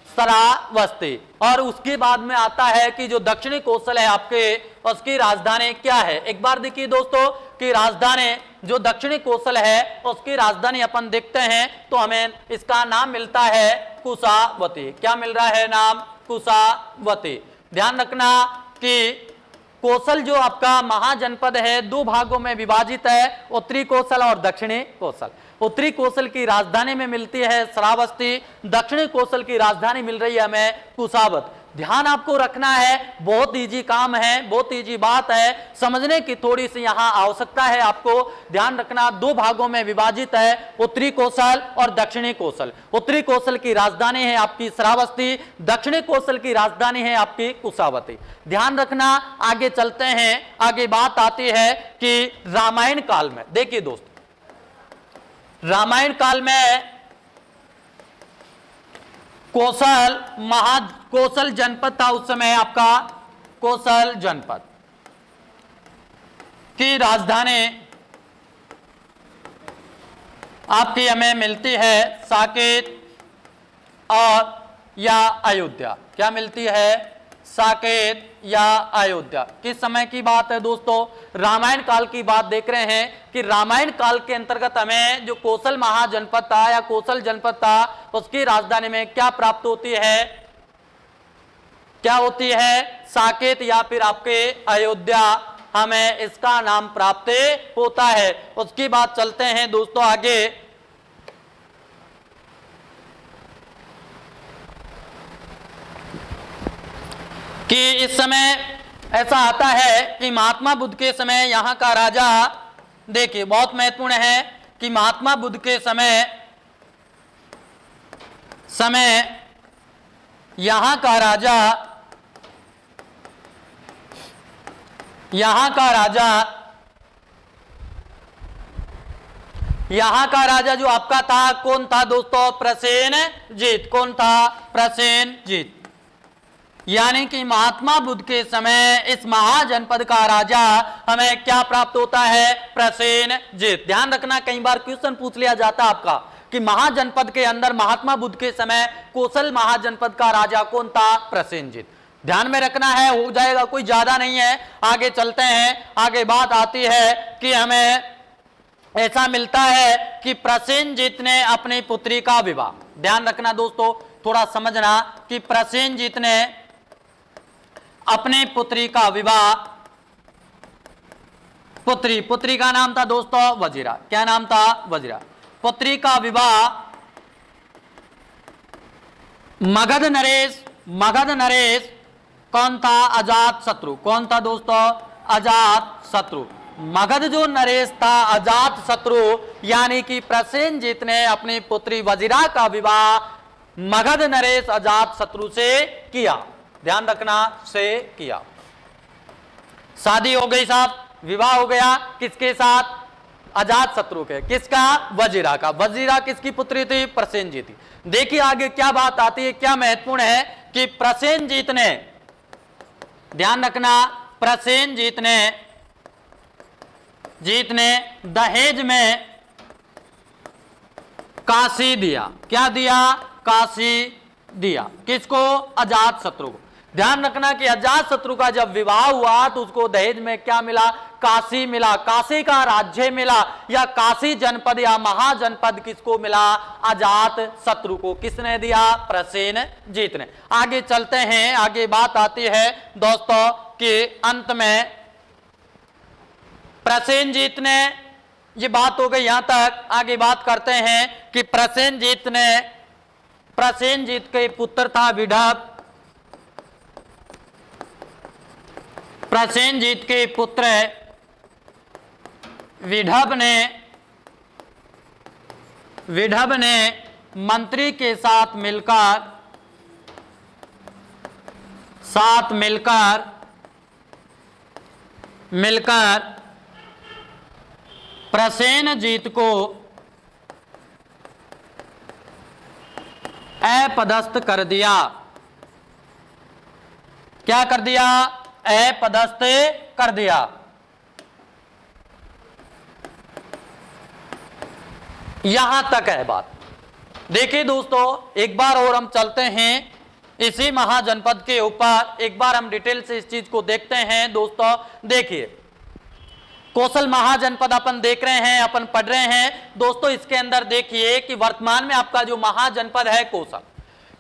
श्रावस्ती। और उसके बाद में आता है कि जो दक्षिणी कौशल है आपके उसकी राजधानी क्या है? एक बार देखिए दोस्तों कि राजधानी जो दक्षिणी कौशल है उसकी राजधानी अपन देखते हैं तो हमें इसका नाम मिलता है कुशावती। क्या मिल रहा है नाम? कुशावती। ध्यान रखना कि कौशल जो आपका महाजनपद है दो भागों में विभाजित है, उत्तरी कौशल और दक्षिणी कौशल। उत्तरी कौशल की राजधानी में मिलती है श्रावस्ती, दक्षिणी कौशल की राजधानी मिल रही है हमें कुशावत। ध्यान आपको रखना है, बहुत इजी काम है, बहुत इजी बात है, समझने की थोड़ी सी यहां आवश्यकता है। आपको ध्यान रखना, दो भागों में विभाजित है, उत्तरी कौशल और दक्षिणी कौशल। उत्तरी कौशल की राजधानी है आपकी श्रावस्ती, दक्षिणी कौशल की राजधानी है आपकी कुशावती। ध्यान रखना। आगे चलते हैं, आगे बात आती है कि रामायण काल में, देखिए दोस्त, रामायण काल में कौशल जनपद था उस समय आपका, कौशल जनपद की राजधानी आपकी हमें मिलती है साकेत और या अयोध्या। क्या मिलती है? साकेत या अयोध्या। किस समय की बात है दोस्तों? रामायण काल की बात देख रहे हैं कि रामायण काल के अंतर्गत हमें जो कौशल महाजनपद था या कौशल जनपद था, उसकी राजधानी में क्या प्राप्त होती है? क्या होती है? साकेत या फिर आपके अयोध्या, हमें इसका नाम प्राप्त होता है। उसकी बात चलते हैं दोस्तों आगे। कि इस समय ऐसा आता है कि महात्मा बुद्ध के समय यहाँ का राजा, देखिए बहुत महत्वपूर्ण है कि महात्मा बुद्ध के समय यहाँ का राजा जो आपका था, कौन था दोस्तों? प्रसेनजीत। कौन था? प्रसेनजीत। यानी कि महात्मा बुद्ध के समय इस महाजनपद का राजा हमें क्या प्राप्त होता है? प्रसेनजीत। ध्यान रखना, कई बार क्वेश्चन पूछ लिया जाता है आपका कि महाजनपद के अंदर महात्मा बुद्ध के समय कौशल महाजनपद का राजा कौन था? प्रसेनजीत। ध्यान में रखना है, हो जाएगा, कोई ज्यादा नहीं है। आगे चलते हैं, आगे बात आती है कि हमें ऐसा मिलता है कि प्रसेनजीत ने अपनी पुत्री का विवाह, ध्यान रखना दोस्तों, थोड़ा समझना कि प्रसेनजीत ने अपने पुत्री का विवाह, पुत्री का नाम था दोस्तों वजीरा। क्या नाम था? वजीरा। पुत्री का विवाह मगध नरेश कौन था? अजात शत्रु। कौन था दोस्तों? अजात शत्रु। मगध जो नरेश था, अजात शत्रु, यानी कि प्रसेनजीत ने अपनी पुत्री वजीरा का विवाह मगध नरेश अजात शत्रु से किया। ध्यान रखना, से किया। शादी हो गई साहब, विवाह हो गया, किसके साथ? अजात शत्रु के। किसका? वजीरा का। वजीरा किसकी पुत्री थी? प्रसेनजीत थी। देखिए आगे क्या बात आती है, क्या महत्वपूर्ण है कि प्रसेनजीत ने, ध्यान रखना, प्रसेनजीत ने दहेज में काशी दिया। क्या दिया? काशी दिया। किसको? अजात शत्रु को। ध्यान रखना कि अजात शत्रु का जब विवाह हुआ तो उसको दहेज में क्या मिला? काशी मिला, काशी का राज्य मिला, या काशी जनपद या महाजनपद किसको मिला? अजात शत्रु को। किसने दिया? प्रसेनजीत ने। आगे चलते हैं, आगे बात आती है दोस्तों कि अंत में प्रसेनजीत ने, ये बात हो गई यहां तक, आगे बात करते हैं कि प्रसेनजीत के पुत्र था विदर्भ। प्रसेनजीत के पुत्र विदर्भ ने मंत्री के साथ मिलकर प्रसेनजीत को अपदस्थ कर दिया। क्या कर दिया? अपदस्थ कर दिया। यहां तक है बात। देखिए दोस्तों, एक बार और हम चलते हैं इसी महाजनपद के ऊपर, एक बार हम डिटेल से इस चीज को देखते हैं दोस्तों। देखिए, कौशल महाजनपद अपन देख रहे हैं, अपन पढ़ रहे हैं दोस्तों। इसके अंदर देखिए कि वर्तमान में आपका जो महाजनपद है कौशल,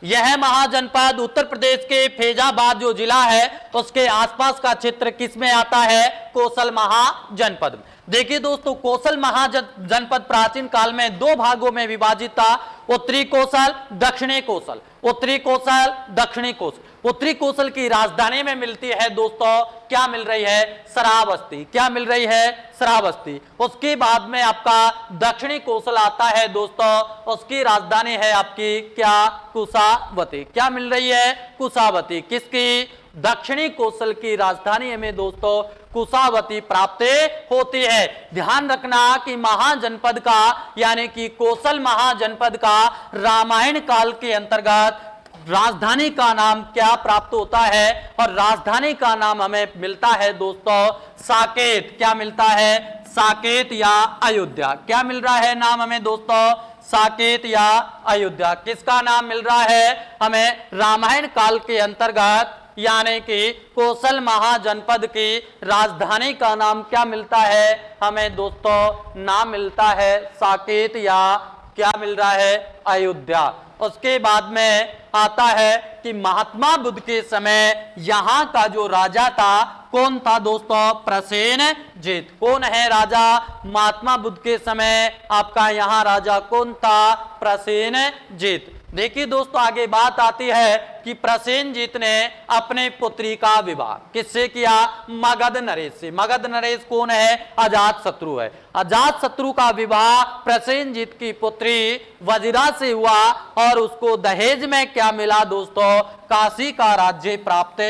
यह महाजनपद उत्तर प्रदेश के फैजाबाद जो जिला है उसके आसपास का क्षेत्र किस में आता है? कौशल महाजनपद में। देखिए दोस्तों, कोसल महाजनपद प्राचीन काल में दो भागों में विभाजित था, उत्तरी कोसल, दक्षिणी कोसल। उत्तरी कोसल, दक्षिणी कोसल। उत्तरी कोसल की राजधानी में मिलती है दोस्तों, क्या मिल रही है? श्रावस्ती। क्या मिल रही है? श्रावस्ती। उसके बाद में आपका दक्षिणी कोसल आता है दोस्तों, उसकी राजधानी है आपकी क्या? कुशावती। क्या मिल रही है? कुशावती। किसकी? दक्षिणी कोसल की राजधानी में दोस्तों कुशावती प्राप्त होती है। ध्यान रखना कि महाजनपद का यानी कि कोसल महाजनपद का रामायण काल के अंतर्गत राजधानी का नाम क्या प्राप्त होता है? और राजधानी का नाम हमें मिलता है दोस्तों साकेत। क्या मिलता है? साकेत या अयोध्या। क्या मिल रहा है नाम हमें दोस्तों? साकेत या अयोध्या। किसका नाम मिल रहा है हमें? रामायण काल के अंतर्गत यानी कि कोसल महाजनपद की राजधानी का नाम क्या मिलता है हमें दोस्तों? नाम मिलता है साकेत या क्या मिल रहा है? अयोध्या। उसके बाद में आता है कि महात्मा बुद्ध के समय यहां का जो राजा था कौन था दोस्तों? प्रसेनजीत। कौन है राजा महात्मा बुद्ध के समय? आपका यहां राजा कौन था? प्रसेनजीत। देखिए दोस्तों, आगे बात आती है कि प्रसेनजीत ने अपने पुत्री का विवाह किससे किया? मगध नरेश से। मगध नरेश कौन है? अजात शत्रु है। अजात शत्रु का विवाह प्रसेनजीत की पुत्री वजिरा से हुआ और उसको दहेज में क्या मिला दोस्तों? काशी का राज्य प्राप्त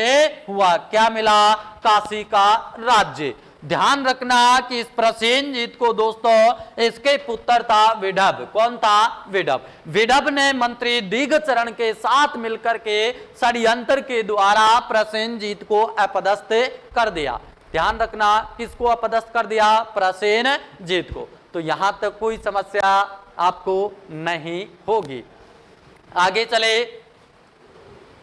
हुआ। क्या मिला? काशी का राज्य। ध्यान रखना कि इस प्रसेनजीत को दोस्तों इसके पुत्र था विदर्भ। कौन था? विदर्भ। विदर्भ ने मंत्री दीघचरण के साथ मिलकर के षड्यंत्र के द्वारा प्रसेनजीत को अपदस्थ कर दिया। ध्यान रखना, किसको अपदस्थ कर दिया? प्रसेनजीत को। तो यहां तक कोई समस्या आपको नहीं होगी। आगे चले,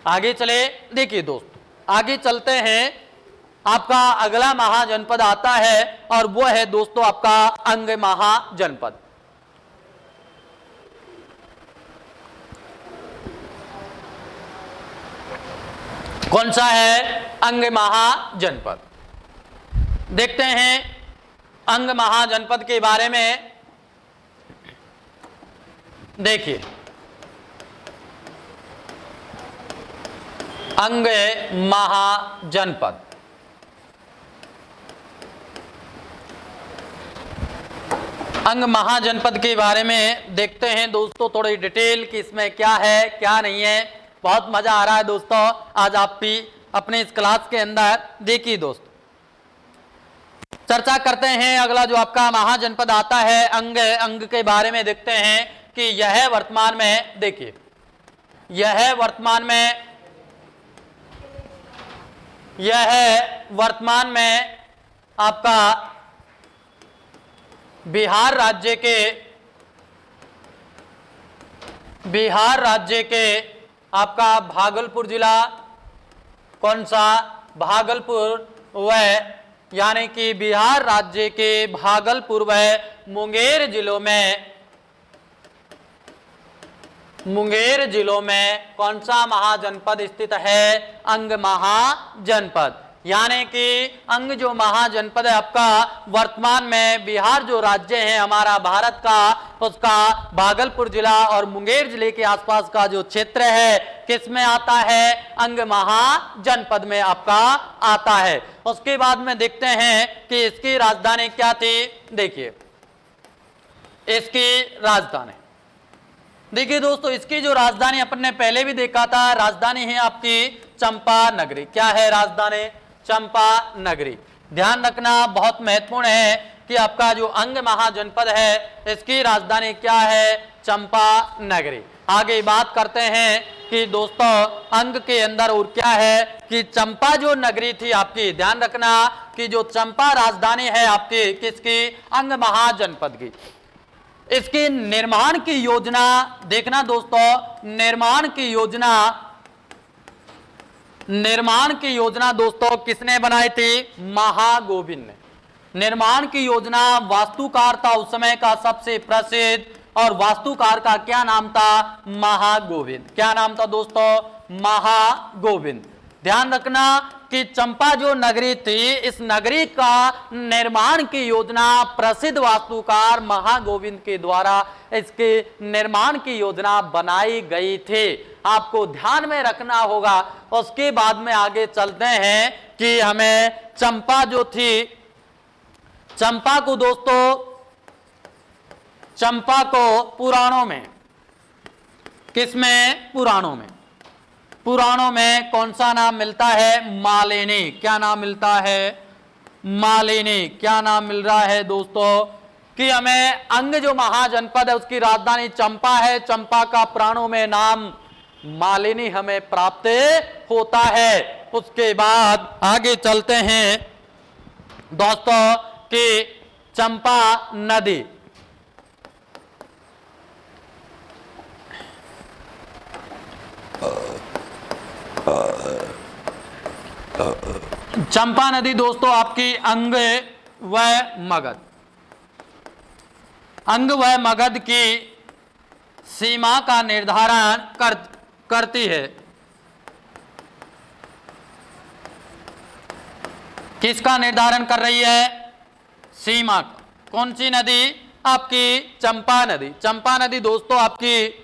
आगे चले। देखिए दोस्तों, आगे चलते हैं। आपका अगला महाजनपद आता है और वो है दोस्तों आपका अंग महाजनपद। कौन सा है? अंग महाजनपद। देखते हैं अंग महाजनपद के बारे में। देखिए, अंग महाजनपद अंग महाजनपद के बारे में देखते हैं दोस्तों थोड़ी डिटेल कि इसमें क्या है क्या नहीं है। बहुत मजा आ रहा है दोस्तों आज आप भी अपने इस क्लास के अंदर। देखिए दोस्तों, चर्चा करते हैं। अगला जो आपका महाजनपद आता है अंग के बारे में देखते हैं कि यह वर्तमान में, देखिए यह वर्तमान में आपका बिहार राज्य के आपका भागलपुर जिला, कौन सा? भागलपुर व यानी कि बिहार राज्य के भागलपुर व मुंगेर जिलों में कौन सा महाजनपद स्थित है? अंग महाजनपद। यानी कि अंग जो महाजनपद है आपका वर्तमान में बिहार जो राज्य है हमारा भारत का, उसका भागलपुर जिला और मुंगेर जिले के आसपास का जो क्षेत्र है किस में आता है? अंग महाजनपद में आपका आता है। उसके बाद में देखते हैं कि इसकी राजधानी क्या थी। देखिए इसकी राजधानी, देखिए दोस्तों इसकी जो राजधानी अपन ने पहले भी देखा था, राजधानी है आपकी चंपा नगरी। क्या है राजधानी? चंपा नगरी। ध्यान रखना बहुत महत्वपूर्ण है कि आपका जो अंग महाजनपद है इसकी राजधानी क्या है? चंपा नगरी। आगे बात करते हैं कि दोस्तों अंग के अंदर और क्या है कि चंपा जो नगरी थी आपकी, ध्यान रखना कि जो चंपा राजधानी है आपकी किसकी? अंग महाजनपद की। इसके निर्माण की योजना देखना दोस्तों, निर्माण की योजना दोस्तों किसने बनाई थी? महागोविंद ने। निर्माण की योजना वास्तुकार था उस समय का सबसे प्रसिद्ध, और वास्तुकार का क्या नाम था? महागोविंद। क्या नाम था दोस्तों? महागोविंद। ध्यान रखना कि चंपा जो नगरी थी, इस नगरी का निर्माण की योजना प्रसिद्ध वास्तुकार महागोविंद के द्वारा इसके निर्माण की योजना बनाई गई थी। आपको ध्यान में रखना होगा। उसके बाद में आगे चलते हैं कि हमें चंपा जो थी, चंपा को दोस्तों, चंपा को पुराणों में, किसमें? पुराणों में। पुराणों में कौन सा नाम मिलता है? मालिनी। क्या नाम मिलता है? मालिनी। क्या नाम मिल रहा है दोस्तों? कि हमें अंग जो महाजनपद है उसकी राजधानी चंपा है, चंपा का पुराणों में नाम मालिनी हमें प्राप्त होता है। उसके बाद आगे चलते हैं दोस्तों कि चंपा नदी, चंपा नदी दोस्तों आपकी अंग व मगध, अंग व मगध की सीमा का निर्धारण करती है। किसका निर्धारण कर रही है? सीमा का। कौन सी नदी? आपकी चंपा नदी। चंपा नदी दोस्तों आपकी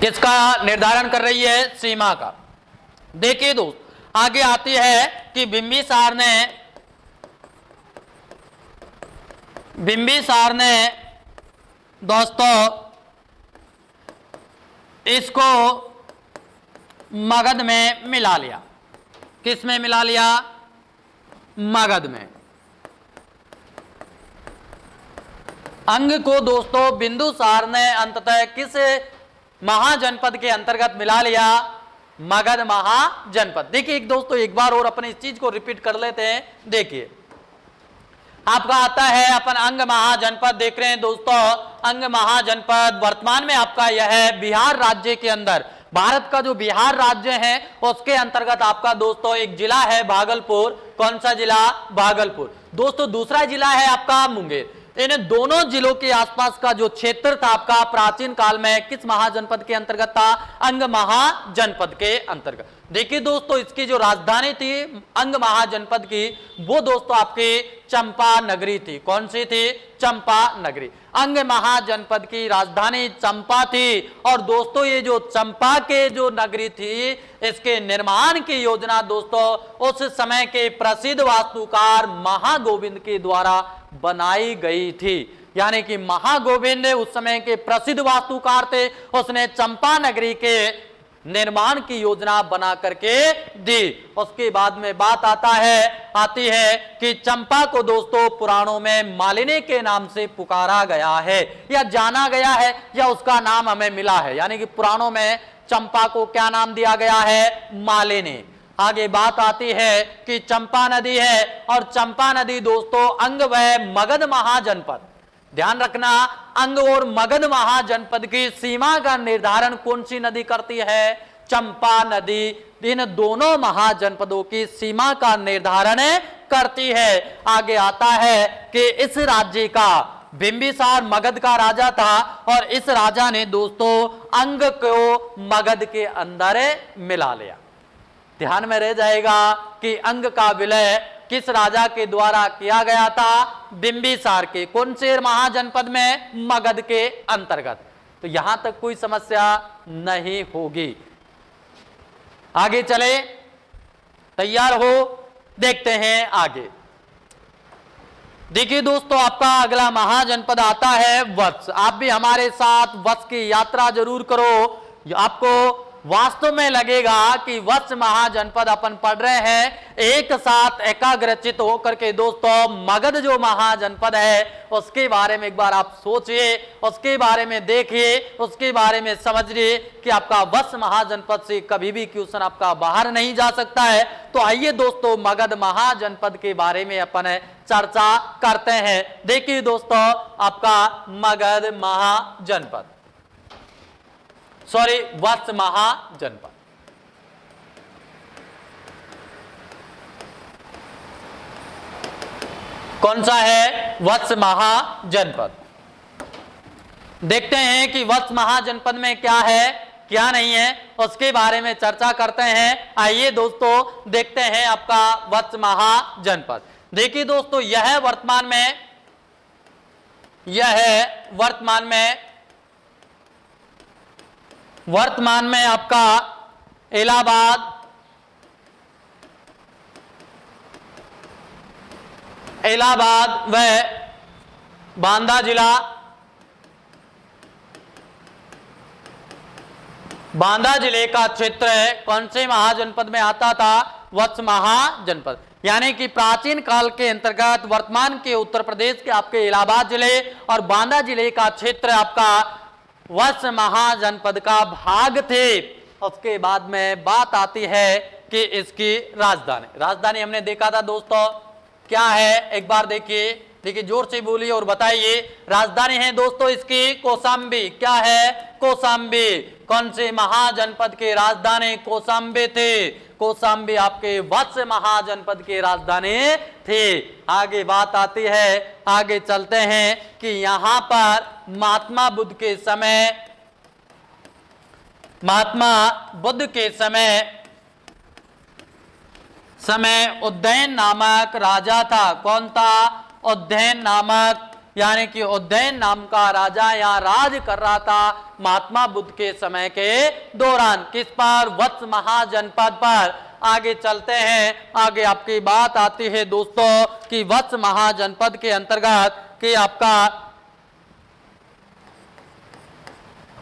किसका निर्धारण कर रही है? सीमा का। देखिए दोस्त आगे आती है कि बिंबिसार ने दोस्तों इसको मगध में मिला लिया। किस में मिला लिया? मगध में। अंग को दोस्तों बिंदुसार ने अंततः किस महाजनपद के अंतर्गत मिला लिया? मगध महाजनपद। देखिए दोस्तों एक बार और अपने इस चीज को रिपीट कर लेते हैं। देखिए आपका आता है अपन अंग महाजनपद देख रहे हैं दोस्तों। अंग महाजनपद वर्तमान में आपका यह है बिहार राज्य के अंदर, भारत का जो बिहार राज्य है उसके अंतर्गत आपका दोस्तों एक जिला है भागलपुर। कौन सा जिला? भागलपुर। दोस्तों दूसरा जिला है आपका मुंगेर। इन दोनों जिलों के आसपास का जो क्षेत्र था आपका प्राचीन काल में किस महाजनपद के अंतर्गत था? अंग महाजनपद के अंतर्गत। देखिए दोस्तों इसकी जो राजधानी थी अंग महाजनपद की, वो दोस्तों आपकी चंपा नगरी थी। कौन सी थी? चंपा नगरी। अंग महाजनपद की राजधानी चंपा थी। और दोस्तों ये जो चंपा के जो नगरी थी इसके निर्माण की योजना दोस्तों उस समय के प्रसिद्ध वास्तुकार महागोविंद के द्वारा बनाई गई थी। यानी कि महागोविंद उस समय के प्रसिद्ध वास्तुकार थे, उसने चंपा नगरी के निर्माण की योजना बना करके दी। उसके बाद में बात आती है कि चंपा को दोस्तों पुराणों में मालिनी के नाम से पुकारा गया है या जाना गया है या उसका नाम हमें मिला है। यानी कि पुराणों में चंपा को क्या नाम दिया गया है? मालिनी। आगे बात आती है कि चंपा नदी है और चंपा नदी दोस्तों अंग व मगध महाजनपद, ध्यान रखना, अंग और मगध महाजनपद की सीमा का निर्धारण कौन सी नदी करती है? चंपा नदी इन दोनों महाजनपदों की सीमा का निर्धारण करती है। आगे आता है कि इस राज्य का बिंबिसार मगध का राजा था और इस राजा ने दोस्तों अंग को मगध के अंदर मिला लिया। ध्यान में रह जाएगा कि अंग का विलय किस राजा के द्वारा किया गया था? बिंबिसार के। कौन से महाजनपद में? मगध के अंतर्गत। तो यहां तक कोई समस्या नहीं होगी। आगे चले, तैयार हो? देखते हैं आगे। देखिए दोस्तों आपका अगला महाजनपद आता है वत्स। आप भी हमारे साथ वत्स की यात्रा जरूर करो। आपको वास्तव में लगेगा कि वत्स महाजनपद अपन पढ़ रहे हैं। एक साथ एकाग्रचित होकर के दोस्तों मगध जो महाजनपद है उसके बारे में एक बार आप सोचिए, उसके बारे में देखिए, उसके बारे में समझिए कि आपका वत्स महाजनपद से कभी भी क्वेश्चन आपका बाहर नहीं जा सकता है। तो आइए दोस्तों मगध महाजनपद के बारे में अपन चर्चा करते हैं। देखिए दोस्तों आपका मगध महाजनपद, सॉरी वत्स महाजनपद। कौन सा है? वत्स महाजनपद। देखते हैं कि वत्स महाजनपद में क्या है क्या नहीं है, उसके बारे में चर्चा करते हैं। आइए दोस्तों देखते हैं आपका वत्स महाजनपद। देखिए दोस्तों, यह है वर्तमान में आपका इलाहाबाद व बांदा जिला, बांदा जिले का क्षेत्र है। कौन से महाजनपद में आता था? वत्स महाजनपद। यानी कि प्राचीन काल के अंतर्गत वर्तमान के उत्तर प्रदेश के आपके इलाहाबाद जिले और बांदा जिले का क्षेत्र आपका वत्स महाजनपद का भाग थे। उसके बाद में बात आती है कि इसकी राजधानी हमने देखा था दोस्तों, क्या है एक बार देखिए जोर से बोलिए और बताइए। राजधानी है दोस्तों इसकी कौशाम्बी। क्या है? कौशाम्बी। कौन से महाजनपद के राजधानी कौशाम्बी थे? कौशाम्बी आपके वत्स महाजनपद की राजधानी थे। आगे बात आती है, आगे चलते हैं कि यहां पर महात्मा बुद्ध के समय उज्जैन नामक राजा था। कौन था? उज्जैन नामक, यानी कि उज्जैन नाम का राजा यहाँ राज कर रहा था महात्मा बुद्ध के समय के दौरान। किस पर? वत्स महाजनपद पर। आगे चलते हैं, आगे आपकी बात आती है दोस्तों कि वत्स महाजनपद के अंतर्गत कि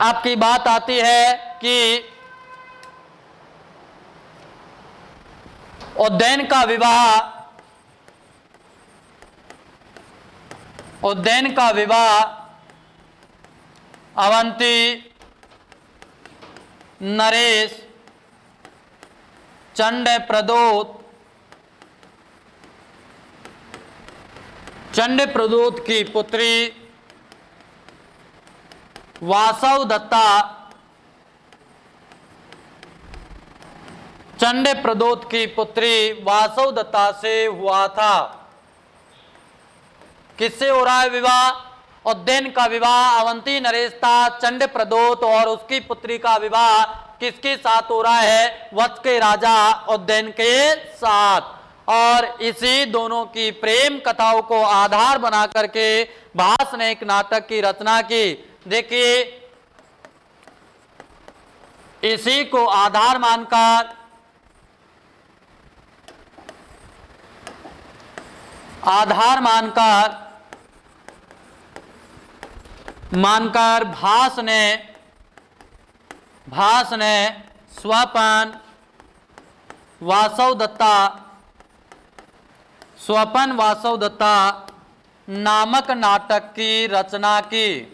आपकी बात आती है कि उज्जैन का विवाह अवंती नरेश चंडप्रदोत की पुत्री वासव दत्ता चंडप्रदोत की पुत्री वासव दत्ता से हुआ था। किससे हो रहा है विवाह? उज्जैन का विवाह अवंती नरेश था चंडप्रदोत, और उसकी पुत्री का विवाह किसके साथ हो रहा है? वत्स के राजा उज्जैन के साथ। और इसी दोनों की प्रेम कथाओं को आधार बना करके भास ने एक नाटक की रचना की। देखिए, इसी को आधार मानकर भास ने स्वपन वासव दत्ता नामक नाटक की रचना की।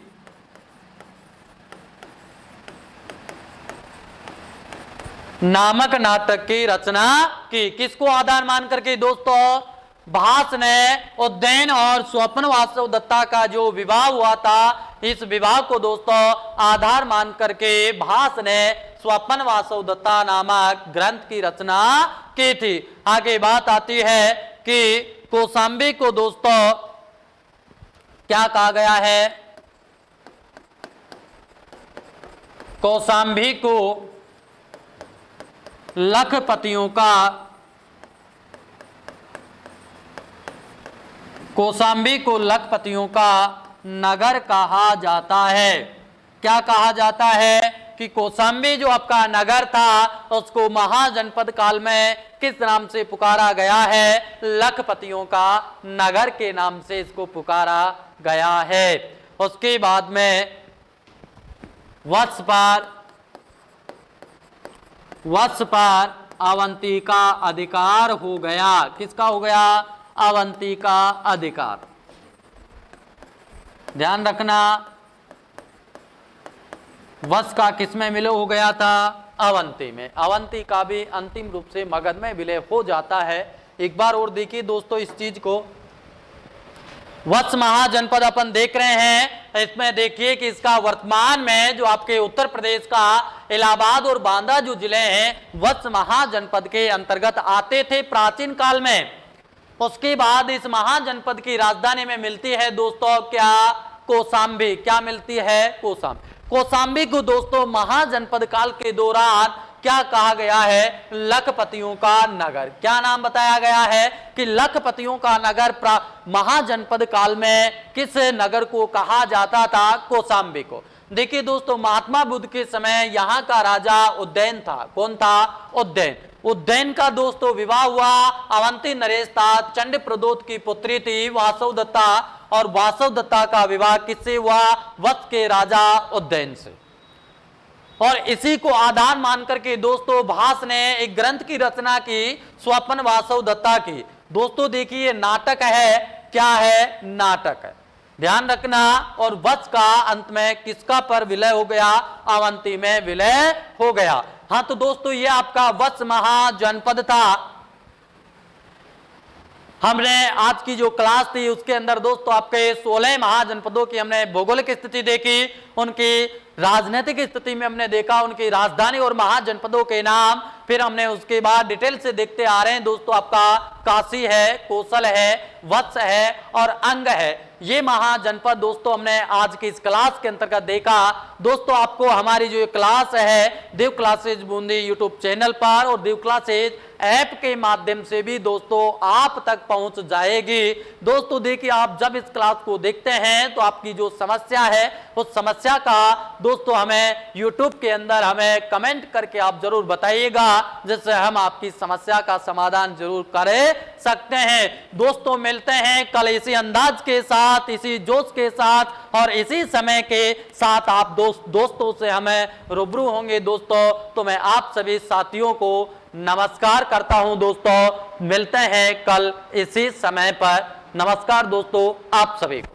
किसको आधार मान करके दोस्तों? भास ने उज्जैन और स्वपन वासव दत्ता का जो विवाह हुआ था, इस विवाह को दोस्तों आधार मान करके भास ने स्वपन वासव दत्ता नामक ग्रंथ की रचना की थी। आगे बात आती है कि कौशाम्बी को दोस्तों क्या कहा गया है? कौशाम्बी को लखपतियों का नगर कहा जाता है। क्या कहा जाता है? कि कौशाम्बी जो आपका नगर था उसको महाजनपद काल में किस नाम से पुकारा गया है? लखपतियों का नगर के नाम से इसको पुकारा गया है। उसके बाद में वत्स पर अवंती का अधिकार हो गया। किसका हो गया? अवंती का अधिकार। ध्यान रखना, वत्स का किसमें विलय हो गया था? अवंती में। अवंती का भी अंतिम रूप से मगध में विलय हो जाता है। एक बार और देखिए दोस्तों इस चीज को। वत्स महाजनपद अपन देख रहे हैं, इसमें देखिए कि इसका वर्तमान में जो आपके उत्तर प्रदेश का इलाहाबाद और बांदा जो जिले हैं वत्स महाजनपद के अंतर्गत आते थे प्राचीन काल में। उसके बाद इस महाजनपद की राजधानी में मिलती है दोस्तों क्या? कौशाम्बी। क्या मिलती है? कौशाम्बी। कौशाम्बी को दोस्तों महाजनपद काल के दौरान क्या कहा गया है? लखपतियों का नगर। क्या नाम बताया गया है कि लखपतियों का नगर महाजनपद काल में किस नगर को कहा जाता था? कौशाम्बी को। देखिए दोस्तों, महात्मा बुद्ध के समय यहाँ का राजा उज्जैन था। कौन था? उज्जैन। उज्जैन का दोस्तों विवाह हुआ अवंती नरेश था, चंड प्रदोत की पुत्री थी वासव दत्ता, और वासव दत्ता का विवाह किससे हुआ? वत्स के राजा उज्जैन से। और इसी को आधार मान करके दोस्तों भास ने एक ग्रंथ की रचना की, स्वपन वासव दत्ता की। दोस्तों देखिए, नाटक है। क्या है? नाटक है। ध्यान रखना। और वत्स का अंत में किसका पर विलय हो गया? अवंती में विलय हो गया। हाँ, तो दोस्तों ये आपका वत्स महाजनपद था। हमने आज की जो क्लास थी उसके अंदर दोस्तों आपके 16 महाजनपदों की हमने भौगोलिक स्थिति देखी, उनकी राजनीतिक स्थिति में हमने देखा उनकी राजधानी और महाजनपदों के नाम। फिर हमने उसके बाद डिटेल से देखते आ रहे हैं दोस्तों, आपका काशी है, कौशल है, वत्स है और अंग है। ये महाजनपद दोस्तों हमने आज की इस क्लास के अंतर्गत देखा। दोस्तों आपको हमारी जो क्लास है देव क्लासेज बूंदी यूट्यूब चैनल पर और देव क्लासेज ऐप के माध्यम से भी दोस्तों आप तक पहुंच जाएगी। दोस्तों देखिए, आप जब इस क्लास को देखते हैं तो आपकी जो समस्या है उस समस्या का दोस्तों हमें यूट्यूब के अंदर हमें कमेंट करके आप जरूर बताइएगा, जिससे हम आपकी समस्या का समाधान जरूर कर सकते हैं। दोस्तों मिलते हैं कल इसी अंदाज के साथ, इसी जोश के साथ और इसी समय के साथ आप दोस्तों से हमें रूबरू होंगे। दोस्तों तो मैं आप सभी साथियों को नमस्कार करता हूं। दोस्तों मिलते हैं कल इसी समय पर। नमस्कार दोस्तों आप सभी को।